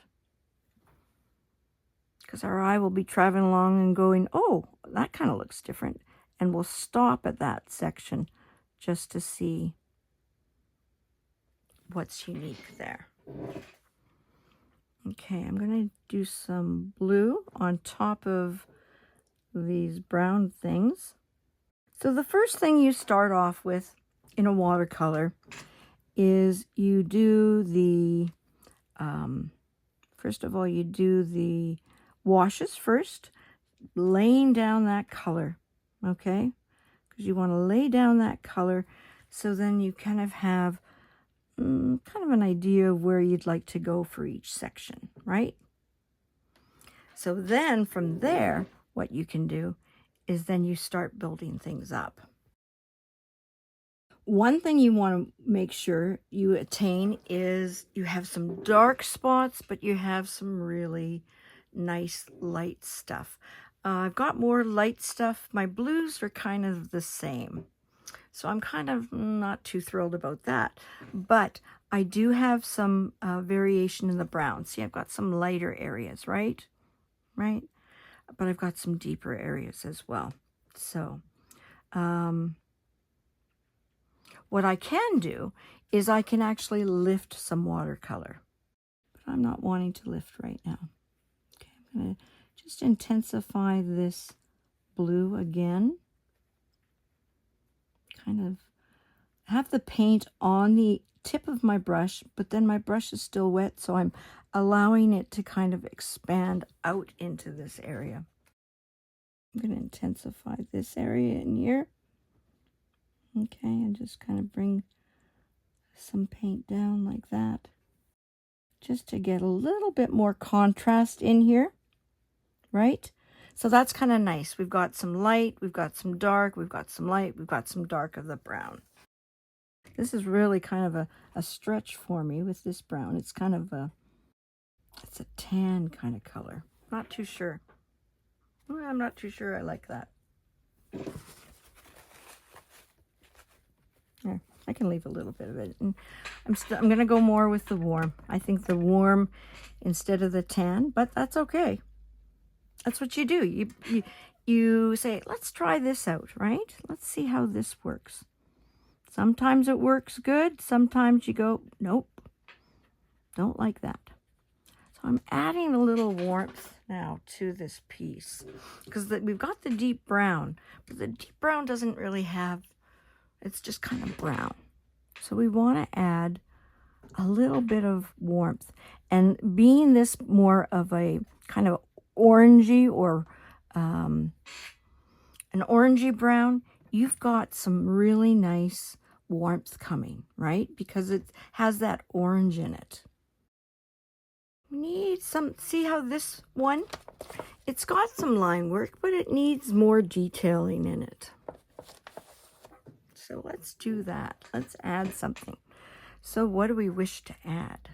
Because our eye will be traveling along and going, oh, that kind of looks different. And we'll stop at that section just to see what's unique there. Okay, I'm going to do some blue on top of these brown things. So the first thing you start off with in a watercolor is you do the, first of all, you do the washes first, laying down that color, okay? Because you want to lay down that color so then you kind of have kind of an idea of where you'd like to go for each section, right? So then from there, what you can do is then you start building things up. One thing you want to make sure you attain is you have some dark spots, but you have some really nice light stuff. I've got more light stuff. My blues are kind of the same. So I'm kind of not too thrilled about that. But I do have some variation in the brown. See, I've got some lighter areas, right? Right? But I've got some deeper areas as well. So what I can do is I can actually lift some watercolor. But I'm not wanting to lift right now. Okay, I'm going to just intensify this blue again. Kind of have the paint on the tip of my brush, but then my brush is still wet, so I'm allowing it to kind of expand out into this area. I'm going to intensify this area in here. Okay, and just kind of bring some paint down like that, just to get a little bit more contrast in here, right? So that's kind of nice. We've got some light, we've got some dark, we've got some light, we've got some dark of the brown. This is really kind of a stretch for me with this brown. It's kind of it's a tan kind of color. Not too sure. Well, I'm not too sure I like that. There, I can leave a little bit of it. And I'm going to go more with the warm. I think the warm instead of the tan, but that's okay. That's what you do. You say, let's try this out, right? Let's see how this works. Sometimes it works good. Sometimes you go, nope, don't like that. So I'm adding a little warmth now to this piece because we've got the deep brown, but the deep brown doesn't really have, it's just kind of brown. So we want to add a little bit of warmth. And being this more of a kind of orangey or an orangey brown, you've got some really nice warmth coming, right? Because it has that orange in it. Need some, see how this one, it's got some line work, but it needs more detailing in it. So let's do that. Let's add something. So what do we wish to add?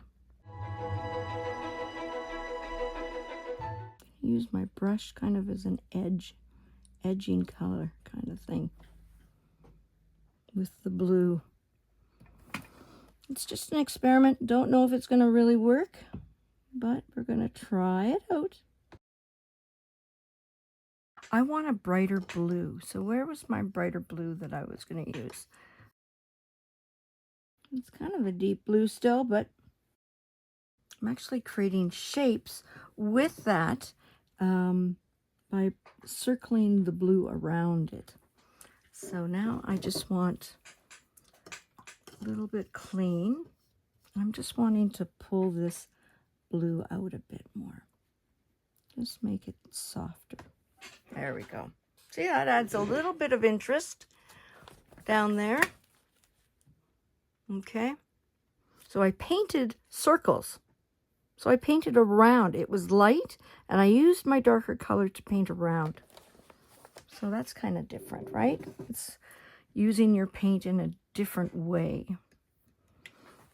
Use my brush kind of as an edging color kind of thing with the blue. It's just an experiment. Don't know if it's going to really work, but we're going to try it out. I want a brighter blue. So where was my brighter blue that I was going to use? It's kind of a deep blue still, but I'm actually creating shapes with that by circling the blue around it. So now I just want a little bit clean. I'm just wanting to pull this blue out a bit more. Just make it softer. There we go. See, that adds a little bit of interest down there. Okay. So I painted circles. So I painted around. It was light, and I used my darker color to paint around. So that's kind of different, right? It's using your paint in a different way.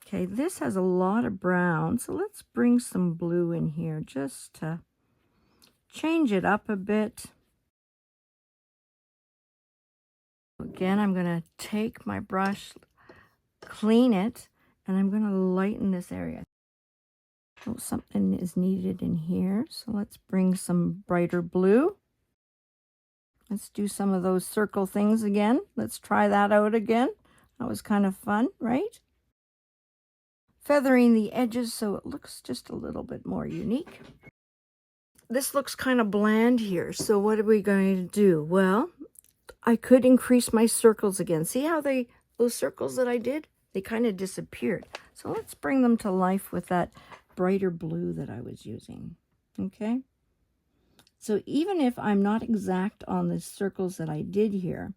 Okay, this has a lot of brown, so let's bring some blue in here just to change it up a bit. Again, I'm going to take my brush, clean it, and I'm going to lighten this area. Oh, something is needed in here, so let's bring some brighter blue. Let's do some of those circle things again. Let's try that out again. That was kind of fun, right? Feathering the edges so it looks just a little bit more unique. This looks kind of bland here, so what are we going to do? Well, I could increase my circles again. See how those circles that I did, they kind of disappeared. So let's bring them to life with that brighter blue that I was using. Okay? So even if I'm not exact on the circles that I did here,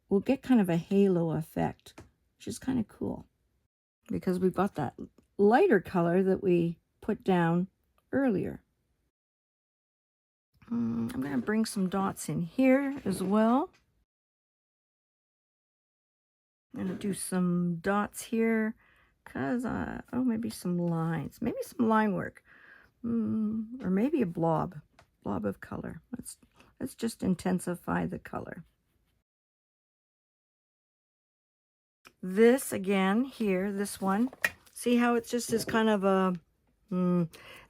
we'll get kind of a halo effect, which is kind of cool because we've got that lighter color that we put down earlier. I'm going to bring some dots in here as well. I'm going to do some dots here because, oh, maybe some lines, maybe some line work, or maybe a blob of color. Let's just intensify the color. This again here, this one, see how it's just is kind of a,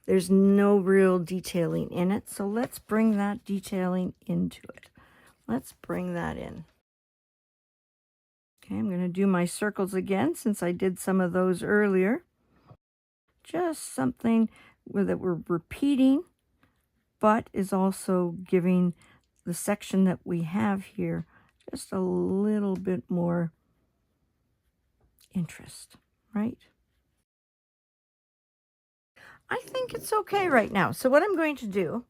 there's no real detailing in it. So let's bring that detailing into it. Let's bring that in. Okay, I'm going to do my circles again since I did some of those earlier. Just something that we're repeating, but is also giving the section that we have here just a little bit more interest, right? I think it's okay right now. So what I'm going to do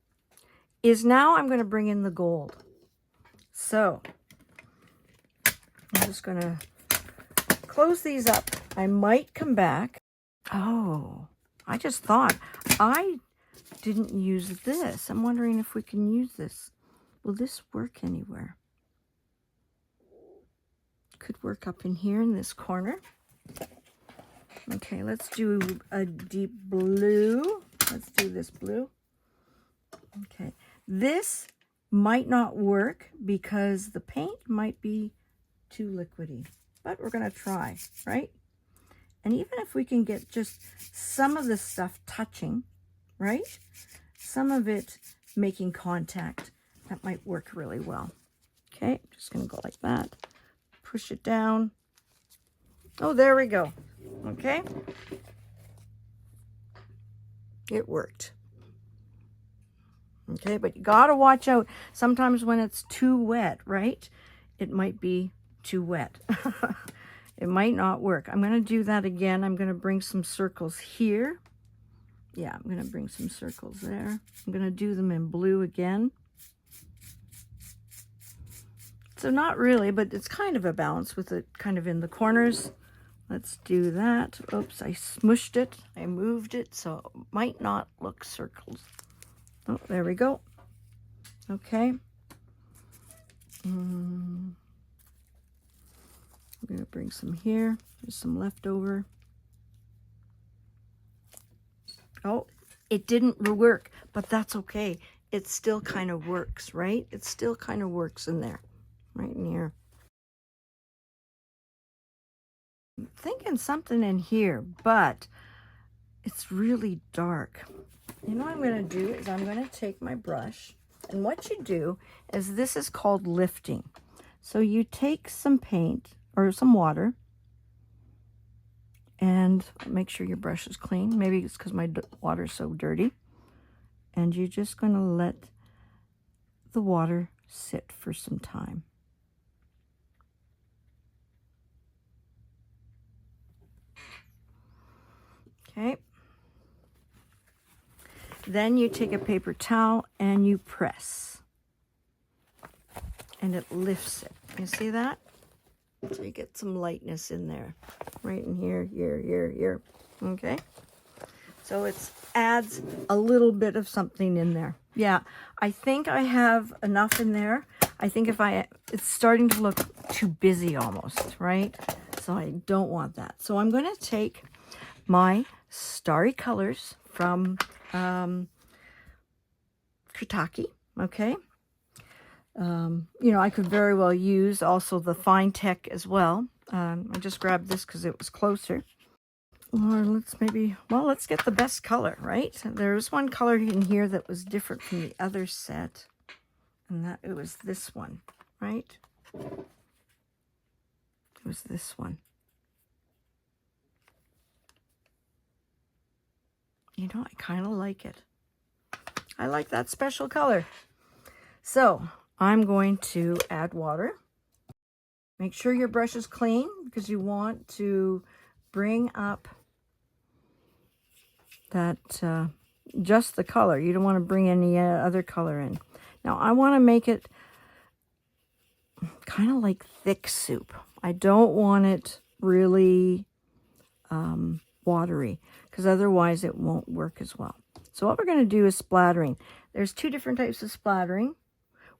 is now I'm going to bring in the gold. So I'm just going to close these up. I might come back. Oh, I just thought I didn't use this. I'm wondering if we can use this. Will this work anywhere? Could work up in here in this corner. Okay, let's do a deep blue. Let's do this blue. Okay, this might not work because the paint might be too liquidy, but we're going to try, right? And even if we can get just some of the stuff touching, right? Some of it making contact, that might work really well. Okay, I'm just going to go like that. Push it down. Oh, there we go. Okay. It worked. Okay, but you got to watch out. Sometimes when it's too wet, right? It might be too wet. It might not work. I'm going to do that again. I'm going to bring some circles here. Yeah, I'm going to bring some circles there. I'm going to do them in blue again. So not really, but it's kind of a balance with it kind of in the corners. let's do that. Oops, I smushed it. I moved it, so it might not look circles. Oh, there we go. Okay. I'm going to bring some here. There's some leftover. Oh, it didn't work, but that's okay. It still kind of works, right? It still kind of works in there, right in here. I'm thinking something in here, but it's really dark. You know what I'm going to do is I'm going to take my brush, and what you do is, this is called lifting. So you take some paint or some water, and make sure your brush is clean. Maybe it's because my water's so dirty. And you're just going to let the water sit for some time. Okay. Then you take a paper towel and you press. And it lifts it. You see that? So you get some lightness in there. Right in here, here. Okay? So it adds a little bit of something in there. Yeah, I think I have enough in there. I think it's starting to look too busy almost, right? So I don't want that. So I'm going to take my Starry colors from Kuretake, okay? You know, I could very well use also the FineTec as well. I just grabbed this because it was closer. Or let's get the best color, right? There's one color in here that was different from the other set, and that it was this one, right? It was this one. You know, I kind of like it. I like that special color. So I'm going to add water. Make sure your brush is clean because you want to bring up that just the color. You don't want to bring any other color in. Now I want to make it kind of like thick soup. I don't want it really watery, because otherwise it won't work as well. So what we're going to do is splattering. There's two different types of splattering,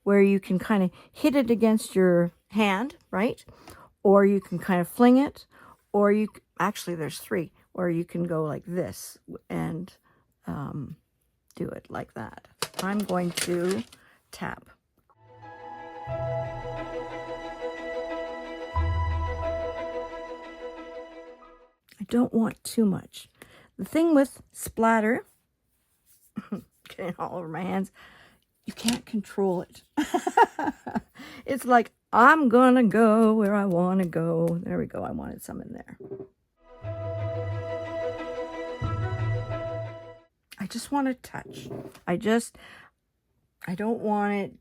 where you can kind of hit it against your hand, right? Or you can kind of fling it, or actually there's three, or you can go like this and do it like that. I'm going to tap. I don't want too much. The thing with splatter, getting all over my hands, you can't control it. It's like, I'm gonna go where I want to go. There we go. I wanted some in there. I just want to touch. I don't want it.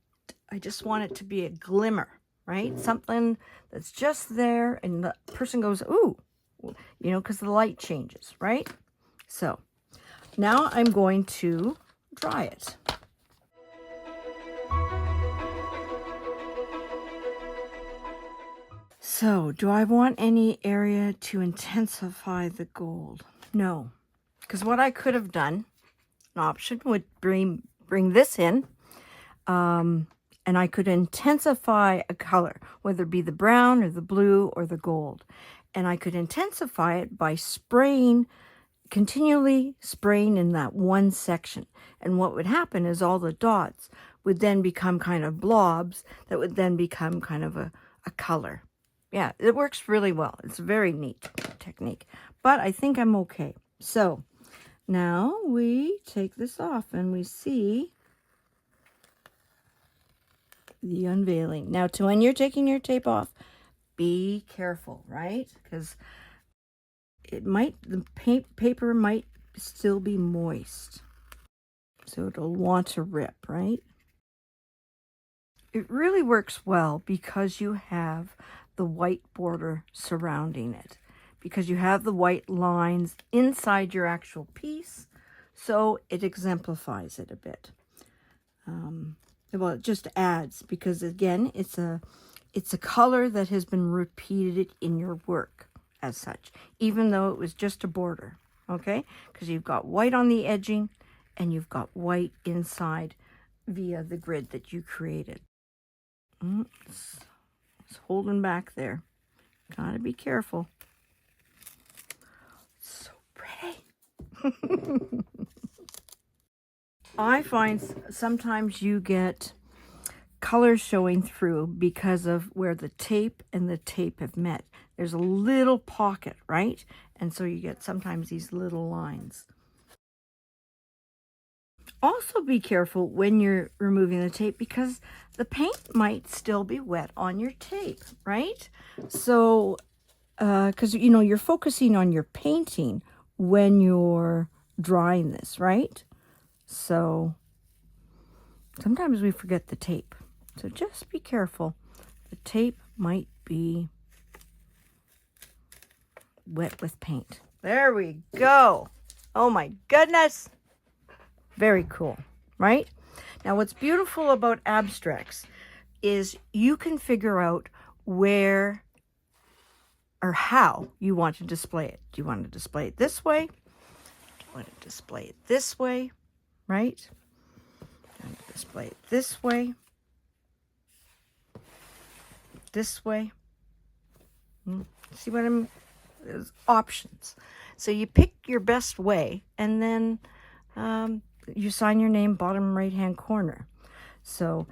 I just want it to be a glimmer, right? Something that's just there, and the person goes, ooh, you know, because the light changes, right? So now I'm going to dry it. So do I want any area to intensify the gold? No, because what I could have done, an option would bring this in, and I could intensify a color, whether it be the brown or the blue or the gold. And I could intensify it by continually spraying in that one section. And what would happen is all the dots would then become kind of blobs that would then become kind of a color. Yeah, it works really well. It's a very neat technique. But I think I'm okay. So now we take this off and we see the unveiling. Now, when you're taking your tape off, be careful, right? Because the paper might still be moist. So it'll want to rip, right? It really works well because you have the white border surrounding it, because you have the white lines inside your actual piece, so it exemplifies it a bit. Well, it just adds, because again, it's a color that has been repeated in your work, as such, even though it was just a border, okay? Because you've got white on the edging and you've got white inside via the grid that you created. It's holding back there. Gotta be careful. So pretty. I find sometimes you get colors showing through because of where the tape and the tape have met. There's a little pocket, right? And so you get sometimes these little lines. Also be careful when you're removing the tape because the paint might still be wet on your tape, right? So, because, you know, you're focusing on your painting when you're drawing this, right? So sometimes we forget the tape. So just be careful. The tape might be wet with paint. There we go. Oh my goodness. Very cool, right? Now what's beautiful about abstracts is you can figure out where or how you want to display it. Do you want to display it this way? Do you want to display it this way? Right? Do you want to display it this way? This way? See what I'm... There's options. So you pick your best way, and then you sign your name bottom right-hand corner. So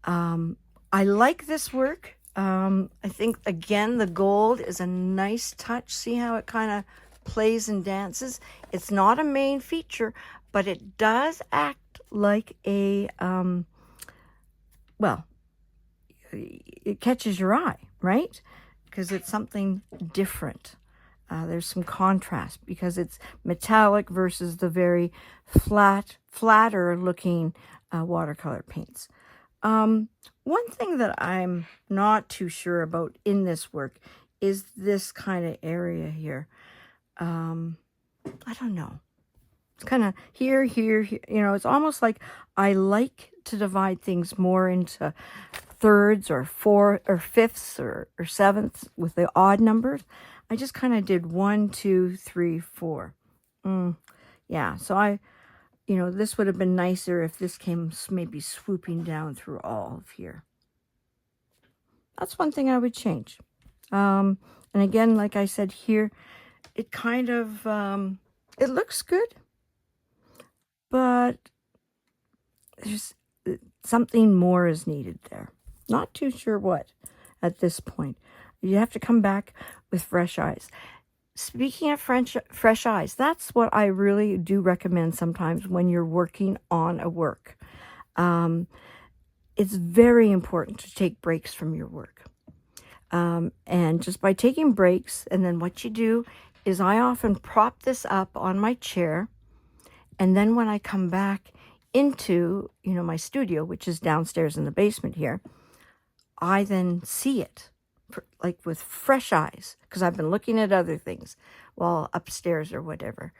I like this work. I think, again, the gold is a nice touch. See how it kind of plays and dances? It's not a main feature, but it does act like a, well, it catches your eye, right? Because it's something different. There's some contrast because it's metallic versus the very flatter looking watercolor paints. One thing that I'm not too sure about in this work is this kind of area here. I don't know. It's kind of here, here, here. You know, it's almost like I like to divide things more into thirds or fourth or fifths or sevenths with the odd numbers. I just kind of did 1, 2, 3, 4. Yeah, so you know, this would have been nicer if this came maybe swooping down through all of here. That's one thing I would change. And again, like I said here, it kind of, it looks good, but there's something more is needed there. Not too sure what at this point. You have to come back with fresh eyes. Speaking of fresh eyes, that's what I really do recommend sometimes when you're working on a work. It's very important to take breaks from your work. And just by taking breaks, and then what you do is I often prop this up on my chair, and then when I come back into, you know, my studio, which is downstairs in the basement here, I then see it like with fresh eyes, because I've been looking at other things while upstairs or whatever.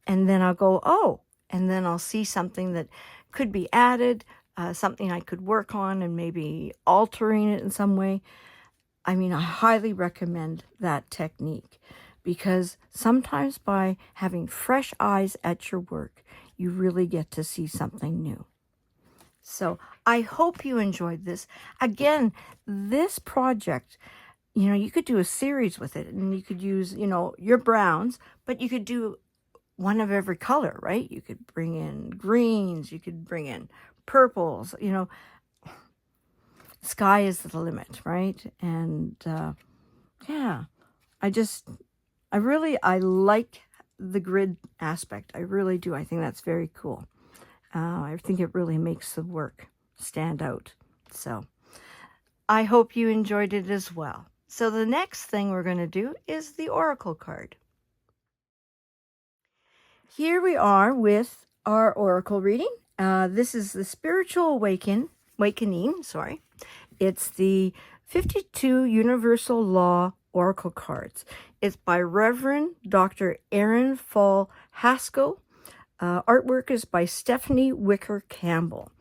And then I'll go, oh, and then I'll see something that could be added, something I could work on and maybe altering it in some way. I mean, I highly recommend that technique because sometimes by having fresh eyes at your work, you really get to see something new. So I hope you enjoyed this. Again, this project, you know, you could do a series with it and you could use, you know, your browns, but you could do one of every color, right? You could bring in greens, you could bring in purples, you know, sky is the limit, right? And yeah, I like the grid aspect. I really do. I think that's very cool. I think it really makes the work stand out. So I hope you enjoyed it as well. So the next thing we're going to do is the Oracle card. Here we are with our Oracle reading. This is the Spiritual Awakening. Sorry. It's the 52 Universal Law Oracle cards. It's by Reverend Dr. Aaron Fall Haskell. Artwork is by Stephanie Wicker Campbell.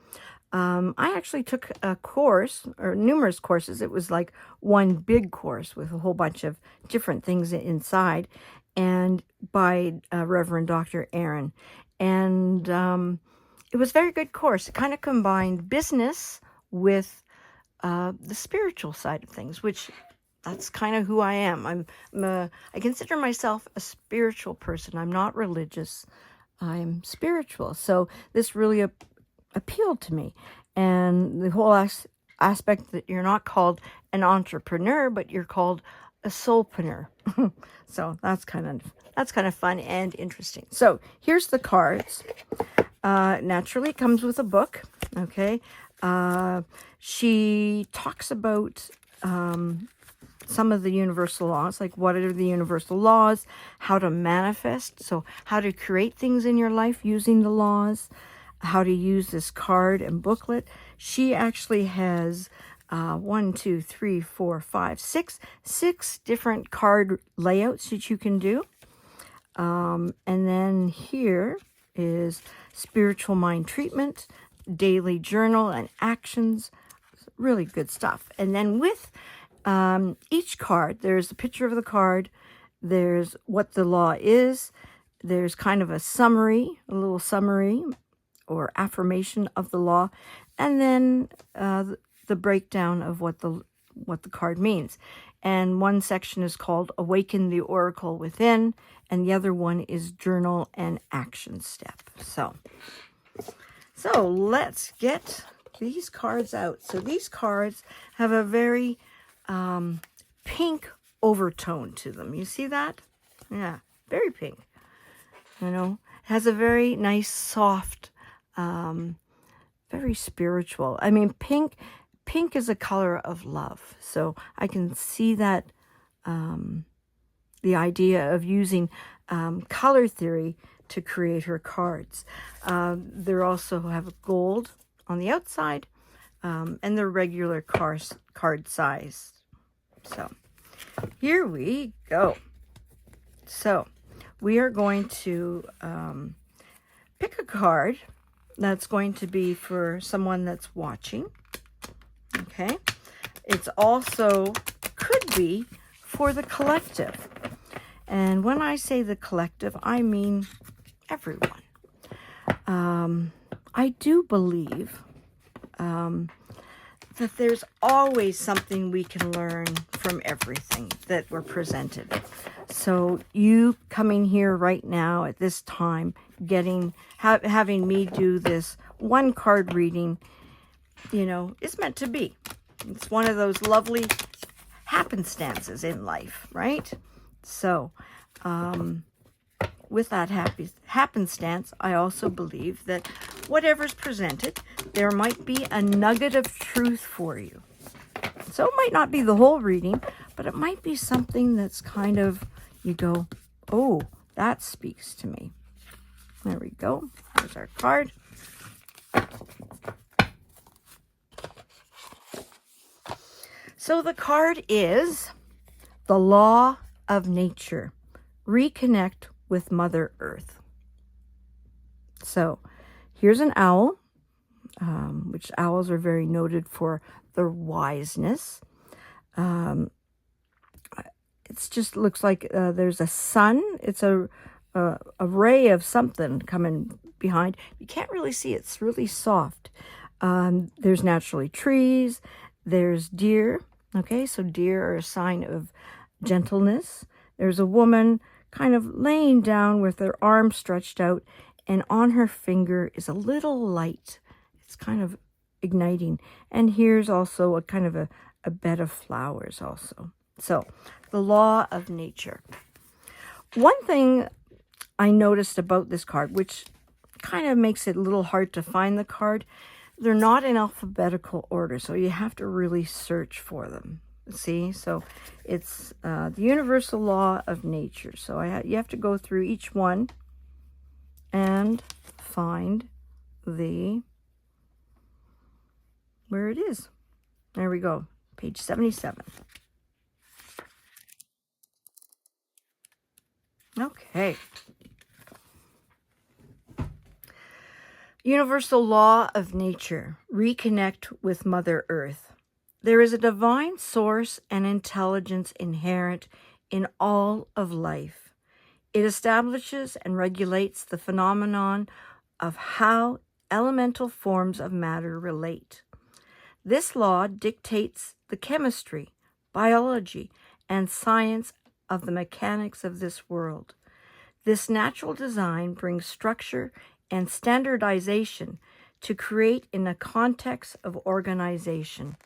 I actually took a course, or numerous courses. It was like one big course with a whole bunch of different things inside, and by Reverend Dr. Aaron. And it was a very good course. It kind of combined business with the spiritual side of things, which that's kind of who I am. I consider myself a spiritual person. I'm not religious. I'm spiritual. So this really appealed to me. And the whole aspect that you're not called an entrepreneur, but you're called a soulpreneur. So that's kind of fun and interesting. So here's the cards. Naturally, it comes with a book. Okay. She talks about some of the universal laws, like what are the universal laws, how to manifest, so how to create things in your life using the laws, how to use this card and booklet. She actually has 1, 2, 3, 4, 5, 6 different card layouts that you can do. And then here is spiritual mind treatment, daily journal and actions. Really good stuff. And then with each card, there's a picture of the card, there's what the law is, there's kind of a summary, a little summary or affirmation of the law, and then the breakdown of what the card means. And one section is called Awaken the Oracle Within, and the other one is Journal and Action Step. So let's get these cards out. So these cards have a very pink overtone to them. You see that? Yeah, very pink. You know, it has a very nice, soft, very spiritual. I mean, pink is a color of love. So I can see that the idea of using color theory to create her cards. They also have gold on the outside, and the regular card size. So here we go. So we are going to pick a card that's going to be for someone that's watching. Okay. It's also could be for the collective. And when I say the collective, I mean everyone. I do believe that there's always something we can learn from everything that we're presented. So you coming here right now at this time, having me do this one card reading, you know, is meant to be. It's one of those lovely happenstances in life, right? So with that happenstance, I also believe that whatever's presented, there might be a nugget of truth for you. So it might not be the whole reading, but it might be something that's kind of, you go, oh, that speaks to me. There we go. There's our card. So the card is the law of nature. Reconnect with Mother Earth. So here's an owl, which owls are very noted for their wiseness. It just looks like there's a sun. It's a ray of something coming behind. You can't really see. It's really soft. There's naturally trees. There's deer. Okay, so deer are a sign of gentleness. There's a woman kind of laying down with her arm stretched out, and on her finger is a little light. It's kind of igniting. And here's also a kind of a bed of flowers also. So the law of nature. One thing I noticed about this card, which kind of makes it a little hard to find the card, they're not in alphabetical order, so you have to really search for them. See, so it's the universal law of nature. So you have to go through each one and find where it is. There we go, page 77. Okay. Universal law of nature. Reconnect with Mother Earth. There is a divine source and intelligence inherent in all of life. It establishes and regulates the phenomenon of how elemental forms of matter relate. This law dictates the chemistry, biology, and science of the mechanics of this world. This natural design brings structure and standardization to create in a context of organization.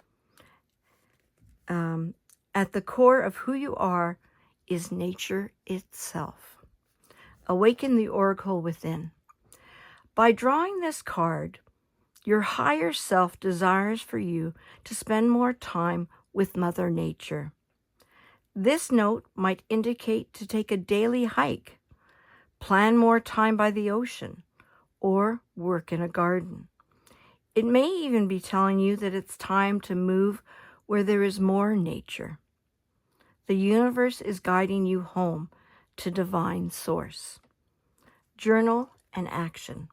At the core of who you are is nature itself. Awaken the oracle within. By drawing this card, your higher self desires for you to spend more time with Mother Nature. This note might indicate to take a daily hike, plan more time by the ocean, or work in a garden. It may even be telling you that it's time to move where there is more nature. The universe is guiding you home to divine source. Journal and action.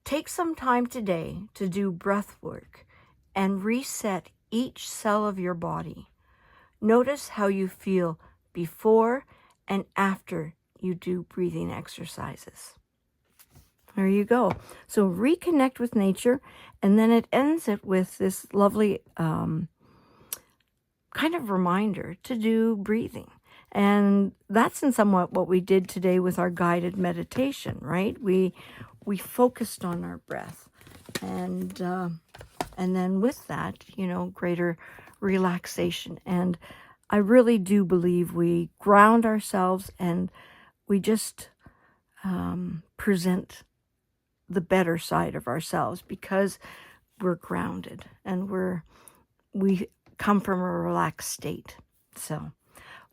Take some time today to do breath work and reset each cell of your body. Notice how you feel before and after you do breathing exercises. There you go. So reconnect with nature, and then it ends it with this lovely kind of reminder to do breathing. And that's in somewhat what we did today with our guided meditation, right? We focused on our breath, and then with that, greater relaxation. And I really do believe we ground ourselves, and we just present the better side of ourselves because we're grounded and we come from a relaxed state. So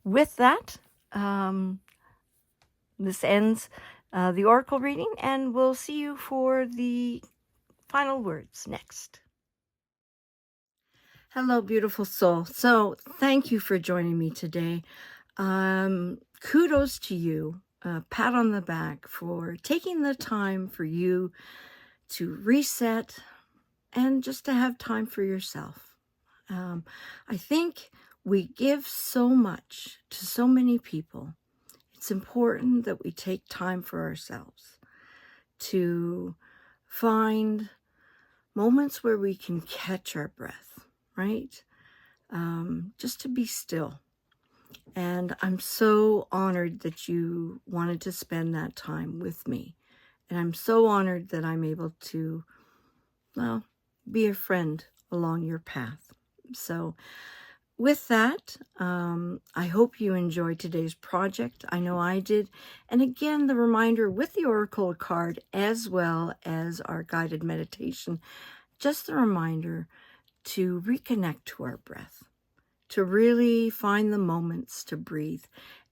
with that, this ends the oracle reading, and we'll see you for the final words next. Hello, beautiful soul. So thank you for joining me today. Kudos to you. Pat on the back for taking the time for you to reset and just to have time for yourself. I think we give so much to so many people. It's important that we take time for ourselves to find moments where we can catch our breath, right? Just to be still. And I'm so honored that you wanted to spend that time with me. And I'm so honored that I'm able to, well, be a friend along your path. So with that, I hope you enjoyed today's project. I know I did. And again, the reminder with the oracle card as well as our guided meditation, just a reminder to reconnect to our breath, to really find the moments to breathe.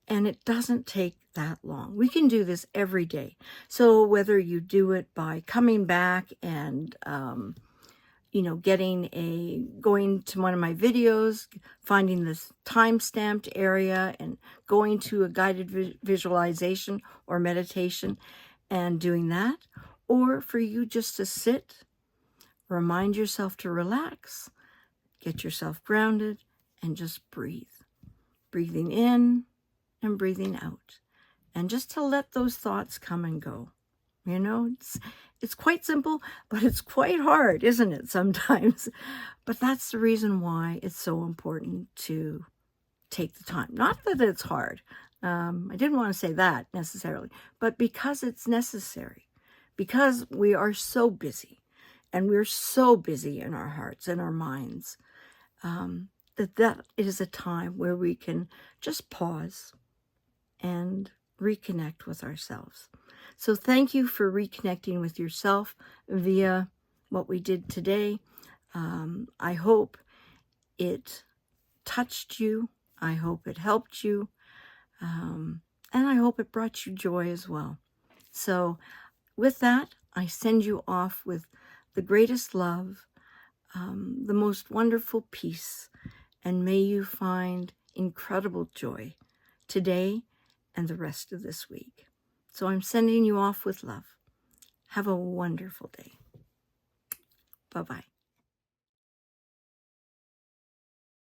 And it doesn't take that long. We can do this every day. So whether you do it by coming back and, going to one of my videos, finding this time-stamped area and going to a guided visualization or meditation and doing that, or for you just to sit, remind yourself to relax, get yourself grounded, and just breathe. Breathing in and breathing out. And just to let those thoughts come and go. It's quite simple, but it's quite hard, isn't it, sometimes? But that's the reason why it's so important to take the time. Not that it's hard. I didn't want to say that necessarily, but because it's necessary. Because we are so busy, and we're so busy in our hearts and our minds, that is a time where we can just pause and reconnect with ourselves. So thank you for reconnecting with yourself via what we did today. I hope it touched you. I hope it helped you. And I hope it brought you joy as well. So with that, I send you off with the greatest love, the most wonderful peace, and may you find incredible joy today and the rest of this week. So I'm sending you off with love. Have a wonderful day. Bye-bye.